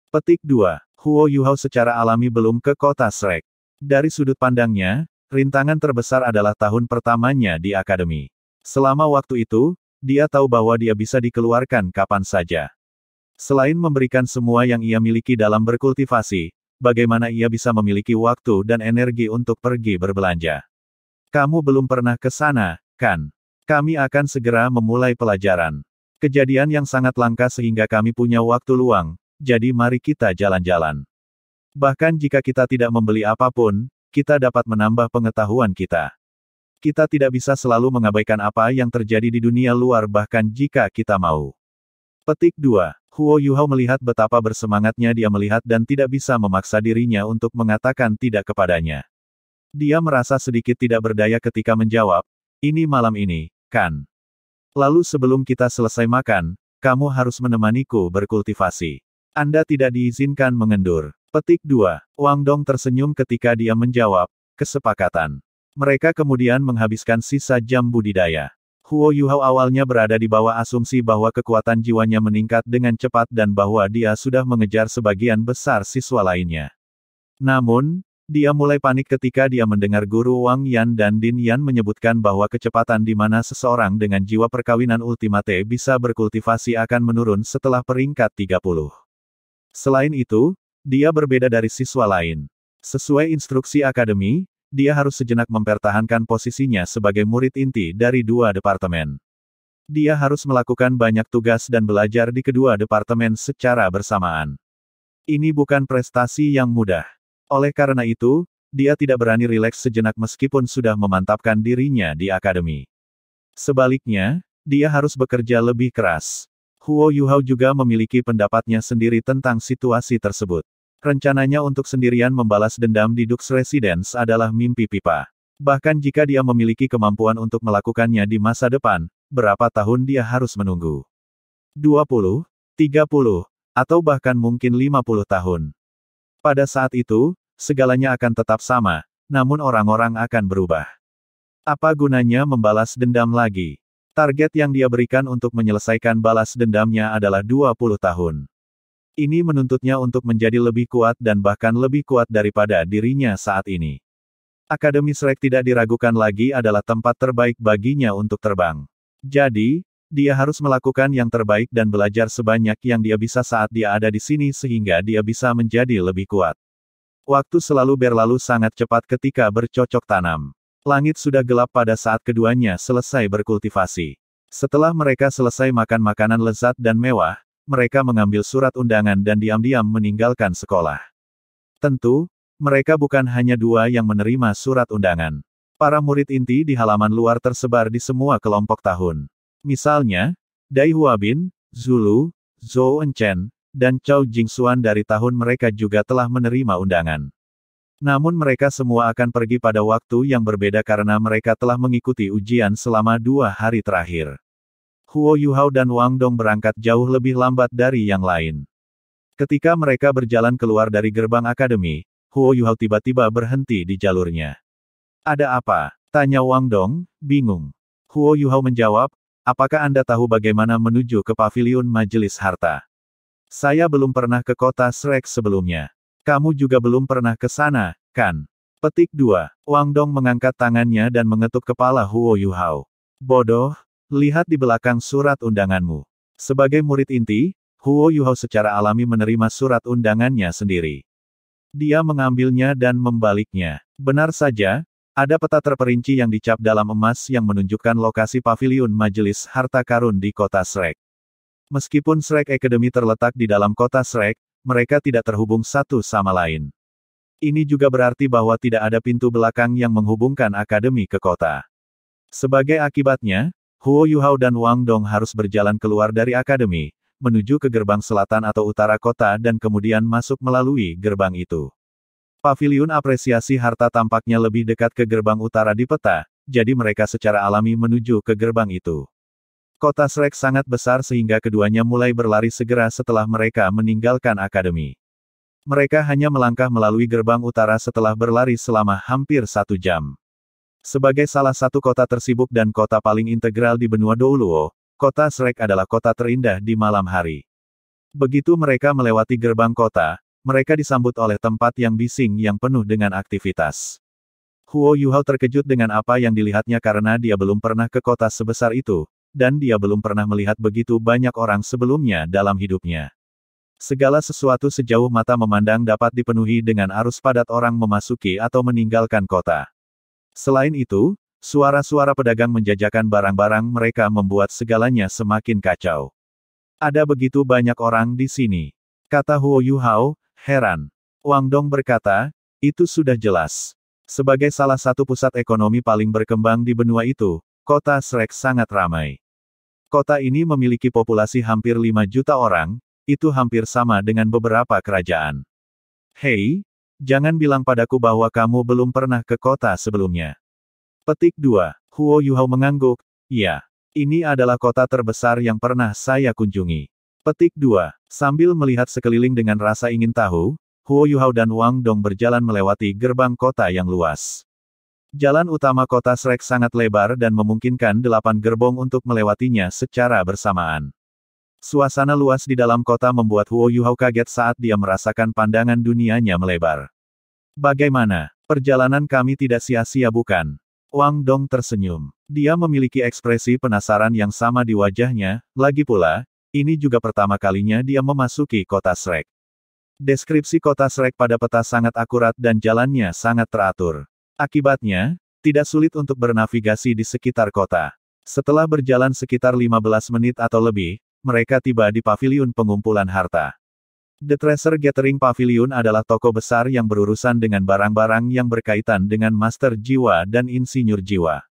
Petik 2. Huo Yuhao secara alami belum ke kota Shrek. Dari sudut pandangnya, rintangan terbesar adalah tahun pertamanya di akademi. Selama waktu itu, dia tahu bahwa dia bisa dikeluarkan kapan saja. Selain memberikan semua yang ia miliki dalam berkultivasi, bagaimana ia bisa memiliki waktu dan energi untuk pergi berbelanja? Kamu belum pernah ke sana, kan? Kami akan segera memulai pelajaran. Kejadian yang sangat langka sehingga kami punya waktu luang, jadi mari kita jalan-jalan. Bahkan jika kita tidak membeli apapun, kita dapat menambah pengetahuan kita. Kita tidak bisa selalu mengabaikan apa yang terjadi di dunia luar bahkan jika kita mau. Petik 2. Huo Yuhao melihat betapa bersemangatnya dia melihat dan tidak bisa memaksa dirinya untuk mengatakan tidak kepadanya. Dia merasa sedikit tidak berdaya ketika menjawab, ini malam ini, kan? Lalu sebelum kita selesai makan, kamu harus menemaniku berkultivasi. Anda tidak diizinkan mengendur. Petik 2. Wang Dong tersenyum ketika dia menjawab, kesepakatan. Mereka kemudian menghabiskan sisa jam budidaya. Huo Yuhao awalnya berada di bawah asumsi bahwa kekuatan jiwanya meningkat dengan cepat dan bahwa dia sudah mengejar sebagian besar siswa lainnya. Namun, dia mulai panik ketika dia mendengar guru Wang Yan dan Din Yan menyebutkan bahwa kecepatan di mana seseorang dengan jiwa perkawinan ultimate bisa berkultivasi akan menurun setelah peringkat 30. Selain itu, dia berbeda dari siswa lain. Sesuai instruksi akademi, dia harus sejenak mempertahankan posisinya sebagai murid inti dari 2 departemen. Dia harus melakukan banyak tugas dan belajar di kedua departemen secara bersamaan. Ini bukan prestasi yang mudah. Oleh karena itu, dia tidak berani rileks sejenak meskipun sudah memantapkan dirinya di akademi. Sebaliknya, dia harus bekerja lebih keras. Huo Yuhao juga memiliki pendapatnya sendiri tentang situasi tersebut. Rencananya untuk sendirian membalas dendam di Dux Residence adalah mimpi pipa. Bahkan jika dia memiliki kemampuan untuk melakukannya di masa depan, berapa tahun dia harus menunggu? 20, 30, atau bahkan mungkin 50 tahun. Pada saat itu, segalanya akan tetap sama, namun orang-orang akan berubah. Apa gunanya membalas dendam lagi? Target yang dia berikan untuk menyelesaikan balas dendamnya adalah 20 tahun. Ini menuntutnya untuk menjadi lebih kuat dan bahkan lebih kuat daripada dirinya saat ini. Akademi Shrek tidak diragukan lagi adalah tempat terbaik baginya untuk terbang. Jadi, Dia harus melakukan yang terbaik dan belajar sebanyak yang dia bisa saat dia ada di sini sehingga dia bisa menjadi lebih kuat. Waktu selalu berlalu sangat cepat ketika bercocok tanam. Langit sudah gelap pada saat keduanya selesai berkultivasi. Setelah mereka selesai makan makanan lezat dan mewah, mereka mengambil surat undangan dan diam-diam meninggalkan sekolah. Tentu, mereka bukan hanya dua yang menerima surat undangan. Para murid inti di halaman luar tersebar di semua kelompok tahun. Misalnya, Dai Huabin, Zulu, Zhou Enchen, dan Chao Jingxuan dari tahun mereka juga telah menerima undangan. Namun mereka semua akan pergi pada waktu yang berbeda karena mereka telah mengikuti ujian selama 2 hari terakhir. Huo Yuhao dan Wang Dong berangkat jauh lebih lambat dari yang lain. Ketika mereka berjalan keluar dari gerbang akademi, Huo Yuhao tiba-tiba berhenti di jalurnya. "Ada apa?" tanya Wang Dong, bingung. Huo Yuhao menjawab, "Apakah Anda tahu bagaimana menuju ke paviliun majelis harta? Saya belum pernah ke kota Shrek sebelumnya. Kamu juga belum pernah ke sana, kan?" Petik 2. Wang Dong mengangkat tangannya dan mengetuk kepala Huo Yuhao. "Bodoh, lihat di belakang surat undanganmu." Sebagai murid inti, Huo Yuhao secara alami menerima surat undangannya sendiri. Dia mengambilnya dan membaliknya. Benar saja, ada peta terperinci yang dicap dalam emas yang menunjukkan lokasi paviliun majelis harta karun di kota Shrek. Meskipun Shrek Academy terletak di dalam kota Shrek, mereka tidak terhubung satu sama lain. Ini juga berarti bahwa tidak ada pintu belakang yang menghubungkan akademi ke kota. Sebagai akibatnya, Huo Yuhao dan Wang Dong harus berjalan keluar dari akademi, menuju ke gerbang selatan atau utara kota dan kemudian masuk melalui gerbang itu. Paviliun apresiasi harta tampaknya lebih dekat ke gerbang utara di peta, jadi mereka secara alami menuju ke gerbang itu. Kota Shrek sangat besar sehingga keduanya mulai berlari segera setelah mereka meninggalkan akademi. Mereka hanya melangkah melalui gerbang utara setelah berlari selama hampir 1 jam. Sebagai salah satu kota tersibuk dan kota paling integral di benua Douluo, kota Shrek adalah kota terindah di malam hari. Begitu mereka melewati gerbang kota, mereka disambut oleh tempat yang bising yang penuh dengan aktivitas. Huo Yuhao terkejut dengan apa yang dilihatnya karena dia belum pernah ke kota sebesar itu, dan dia belum pernah melihat begitu banyak orang sebelumnya dalam hidupnya. Segala sesuatu sejauh mata memandang dapat dipenuhi dengan arus padat orang memasuki atau meninggalkan kota. Selain itu, suara-suara pedagang menjajakan barang-barang mereka membuat segalanya semakin kacau. "Ada begitu banyak orang di sini," kata Huo Yuhao, heran. Wang Dong berkata, "Itu sudah jelas. Sebagai salah satu pusat ekonomi paling berkembang di benua itu, kota Shrek sangat ramai. Kota ini memiliki populasi hampir 5 juta orang, itu hampir sama dengan beberapa kerajaan. Hei, jangan bilang padaku bahwa kamu belum pernah ke kota sebelumnya." Petik 2. Huo Yuhao mengangguk, "Ya, ini adalah kota terbesar yang pernah saya kunjungi." Petik 2. Sambil melihat sekeliling dengan rasa ingin tahu, Huo Yuhao dan Wang Dong berjalan melewati gerbang kota yang luas. Jalan utama kota Shrek sangat lebar dan memungkinkan 8 gerbong untuk melewatinya secara bersamaan. Suasana luas di dalam kota membuat Huo Yuhao kaget saat dia merasakan pandangan dunianya melebar. "Bagaimana? Perjalanan kami tidak sia-sia bukan?" Wang Dong tersenyum. Dia memiliki ekspresi penasaran yang sama di wajahnya, lagi pula, ini juga pertama kalinya dia memasuki kota Shrek. Deskripsi kota Shrek pada peta sangat akurat dan jalannya sangat teratur. Akibatnya, tidak sulit untuk bernavigasi di sekitar kota. Setelah berjalan sekitar 15 menit atau lebih, mereka tiba di paviliun pengumpulan harta. The Treasure Gathering Pavilion adalah toko besar yang berurusan dengan barang-barang yang berkaitan dengan master jiwa dan insinyur jiwa.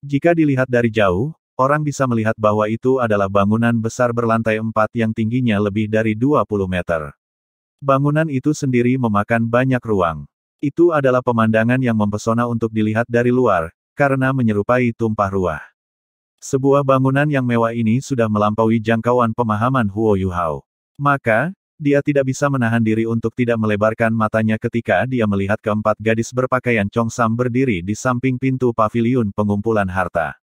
Jika dilihat dari jauh, orang bisa melihat bahwa itu adalah bangunan besar berlantai 4 yang tingginya lebih dari 20 meter. Bangunan itu sendiri memakan banyak ruang. Itu adalah pemandangan yang mempesona untuk dilihat dari luar, karena menyerupai tumpah ruah. Sebuah bangunan yang mewah ini sudah melampaui jangkauan pemahaman Huo Yuhao. Maka, dia tidak bisa menahan diri untuk tidak melebarkan matanya ketika dia melihat keempat gadis berpakaian Chongsam berdiri di samping pintu paviliun pengumpulan harta.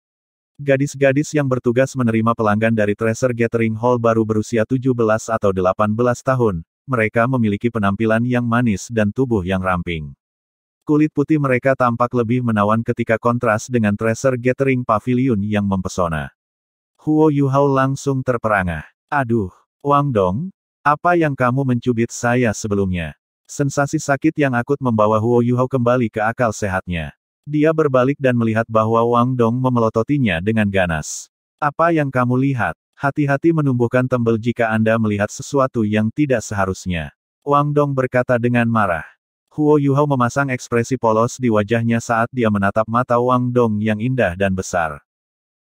Gadis-gadis yang bertugas menerima pelanggan dari Treasure Gathering Hall baru berusia 17 atau 18 tahun. Mereka memiliki penampilan yang manis dan tubuh yang ramping. Kulit putih mereka tampak lebih menawan ketika kontras dengan Treasure Gathering Pavilion yang mempesona. Huo Yuhao langsung terperangah. Aduh, Wang Dong, apa yang kamu mencubit saya sebelumnya? Sensasi sakit yang akut membawa Huo Yuhao kembali ke akal sehatnya. Dia berbalik dan melihat bahwa Wang Dong memelototinya dengan ganas. Apa yang kamu lihat? Hati-hati menumbuhkan tembel jika Anda melihat sesuatu yang tidak seharusnya. Wang Dong berkata dengan marah. Huo Yuhao memasang ekspresi polos di wajahnya saat dia menatap mata Wang Dong yang indah dan besar.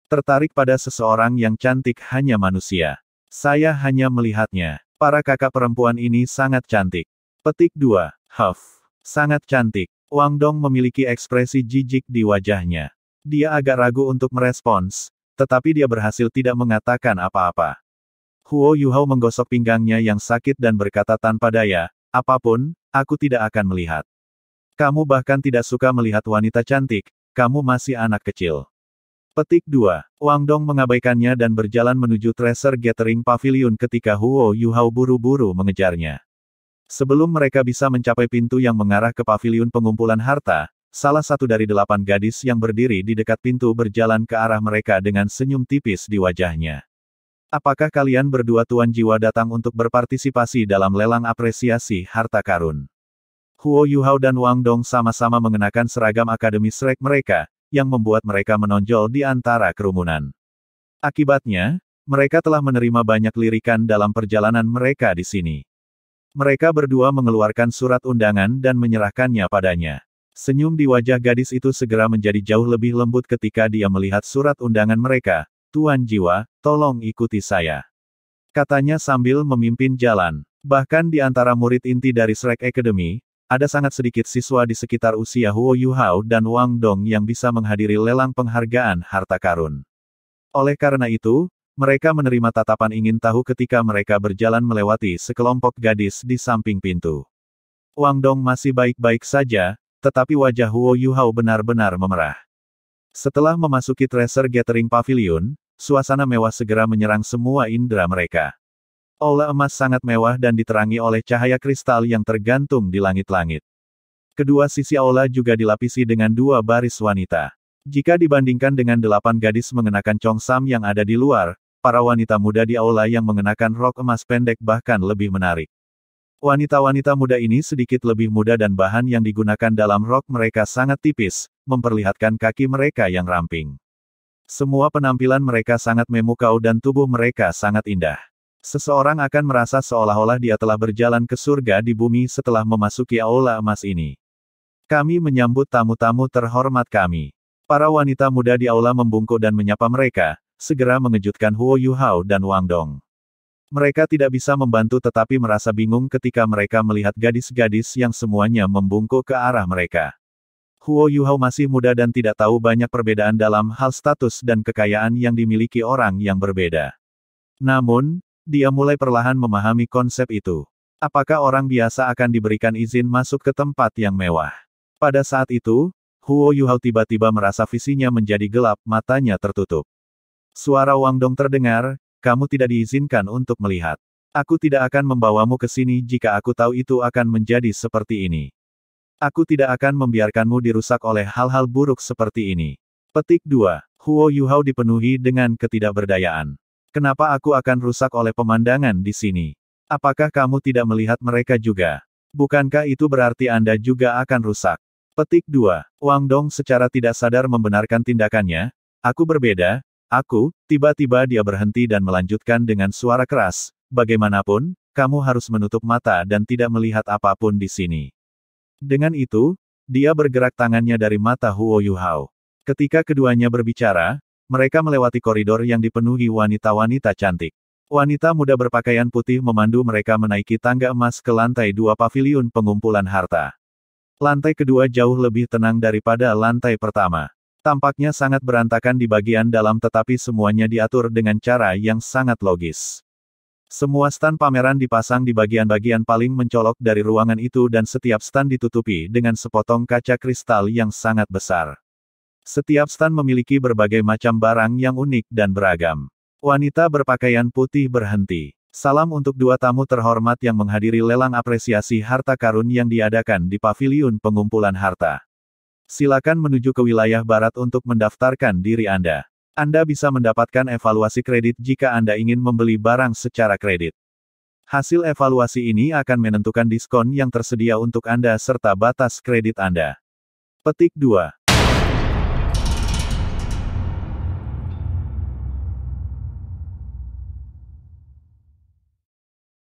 Tertarik pada seseorang yang cantik hanya manusia. Saya hanya melihatnya. Para kakak perempuan ini sangat cantik. Petik 2. Huff. Sangat cantik. Wang Dong memiliki ekspresi jijik di wajahnya. Dia agak ragu untuk merespons, tetapi dia berhasil tidak mengatakan apa-apa. Huo Yuhao menggosok pinggangnya yang sakit dan berkata tanpa daya, apapun, aku tidak akan melihat. Kamu bahkan tidak suka melihat wanita cantik, kamu masih anak kecil. Petik 2. Wang Dong mengabaikannya dan berjalan menuju Treasure Gathering Pavilion ketika Huo Yuhao buru-buru mengejarnya. Sebelum mereka bisa mencapai pintu yang mengarah ke paviliun pengumpulan harta, salah satu dari 8 gadis yang berdiri di dekat pintu berjalan ke arah mereka dengan senyum tipis di wajahnya. Apakah kalian berdua tuan jiwa datang untuk berpartisipasi dalam lelang apresiasi harta karun? Huo Yuhao dan Wang Dong sama-sama mengenakan seragam Akademi Shrek mereka, yang membuat mereka menonjol di antara kerumunan. Akibatnya, mereka telah menerima banyak lirikan dalam perjalanan mereka di sini. Mereka berdua mengeluarkan surat undangan dan menyerahkannya padanya. Senyum di wajah gadis itu segera menjadi jauh lebih lembut ketika dia melihat surat undangan mereka. Tuan jiwa, tolong ikuti saya. Katanya sambil memimpin jalan. Bahkan di antara murid inti dari Shrek Academy, ada sangat sedikit siswa di sekitar usia Huo Yuhao dan Wang Dong yang bisa menghadiri lelang penghargaan harta karun. Oleh karena itu, mereka menerima tatapan ingin tahu ketika mereka berjalan melewati sekelompok gadis di samping pintu. Wang Dong masih baik-baik saja, tetapi wajah Huo Yuhao benar-benar memerah. Setelah memasuki Treasure Gathering Pavilion, suasana mewah segera menyerang semua indera mereka. Aula emas sangat mewah dan diterangi oleh cahaya kristal yang tergantung di langit-langit. Kedua sisi aula juga dilapisi dengan 2 baris wanita. Jika dibandingkan dengan 8 gadis mengenakan congsam yang ada di luar, para wanita muda di aula yang mengenakan rok emas pendek bahkan lebih menarik. Wanita-wanita muda ini sedikit lebih muda dan bahan yang digunakan dalam rok mereka sangat tipis, memperlihatkan kaki mereka yang ramping. Semua penampilan mereka sangat memukau dan tubuh mereka sangat indah. Seseorang akan merasa seolah-olah dia telah berjalan ke surga di bumi setelah memasuki aula emas ini. Kami menyambut tamu-tamu terhormat kami. Para wanita muda di aula membungkuk dan menyapa mereka, segera mengejutkan Huo Yuhao dan Wang Dong. Mereka tidak bisa membantu tetapi merasa bingung ketika mereka melihat gadis-gadis yang semuanya membungkuk ke arah mereka. Huo Yuhao masih muda dan tidak tahu banyak perbedaan dalam hal status dan kekayaan yang dimiliki orang yang berbeda. Namun, dia mulai perlahan memahami konsep itu. Apakah orang biasa akan diberikan izin masuk ke tempat yang mewah? Pada saat itu, Huo Yuhao tiba-tiba merasa visinya menjadi gelap, matanya tertutup. Suara Wang Dong terdengar, kamu tidak diizinkan untuk melihat. Aku tidak akan membawamu ke sini jika aku tahu itu akan menjadi seperti ini. Aku tidak akan membiarkanmu dirusak oleh hal-hal buruk seperti ini. Petik 2. Huo Yuhao dipenuhi dengan ketidakberdayaan. Kenapa aku akan rusak oleh pemandangan di sini? Apakah kamu tidak melihat mereka juga? Bukankah itu berarti Anda juga akan rusak? Petik 2. Wang Dong secara tidak sadar membenarkan tindakannya. Aku berbeda. Aku, tiba-tiba dia berhenti dan melanjutkan dengan suara keras, bagaimanapun, kamu harus menutup mata dan tidak melihat apapun di sini. Dengan itu, dia bergerak tangannya dari mata Huo Yuhao. Ketika keduanya berbicara, mereka melewati koridor yang dipenuhi wanita-wanita cantik. Wanita muda berpakaian putih memandu mereka menaiki tangga emas ke lantai 2 paviliun pengumpulan harta. Lantai kedua jauh lebih tenang daripada lantai pertama. Tampaknya sangat berantakan di bagian dalam tetapi semuanya diatur dengan cara yang sangat logis. Semua stan pameran dipasang di bagian-bagian paling mencolok dari ruangan itu dan setiap stan ditutupi dengan sepotong kaca kristal yang sangat besar. Setiap stan memiliki berbagai macam barang yang unik dan beragam. Wanita berpakaian putih berhenti. Salam untuk 2 tamu terhormat yang menghadiri lelang apresiasi harta karun yang diadakan di paviliun pengumpulan harta. Silakan menuju ke wilayah barat untuk mendaftarkan diri Anda. Anda bisa mendapatkan evaluasi kredit jika Anda ingin membeli barang secara kredit. Hasil evaluasi ini akan menentukan diskon yang tersedia untuk Anda serta batas kredit Anda. Petik 2.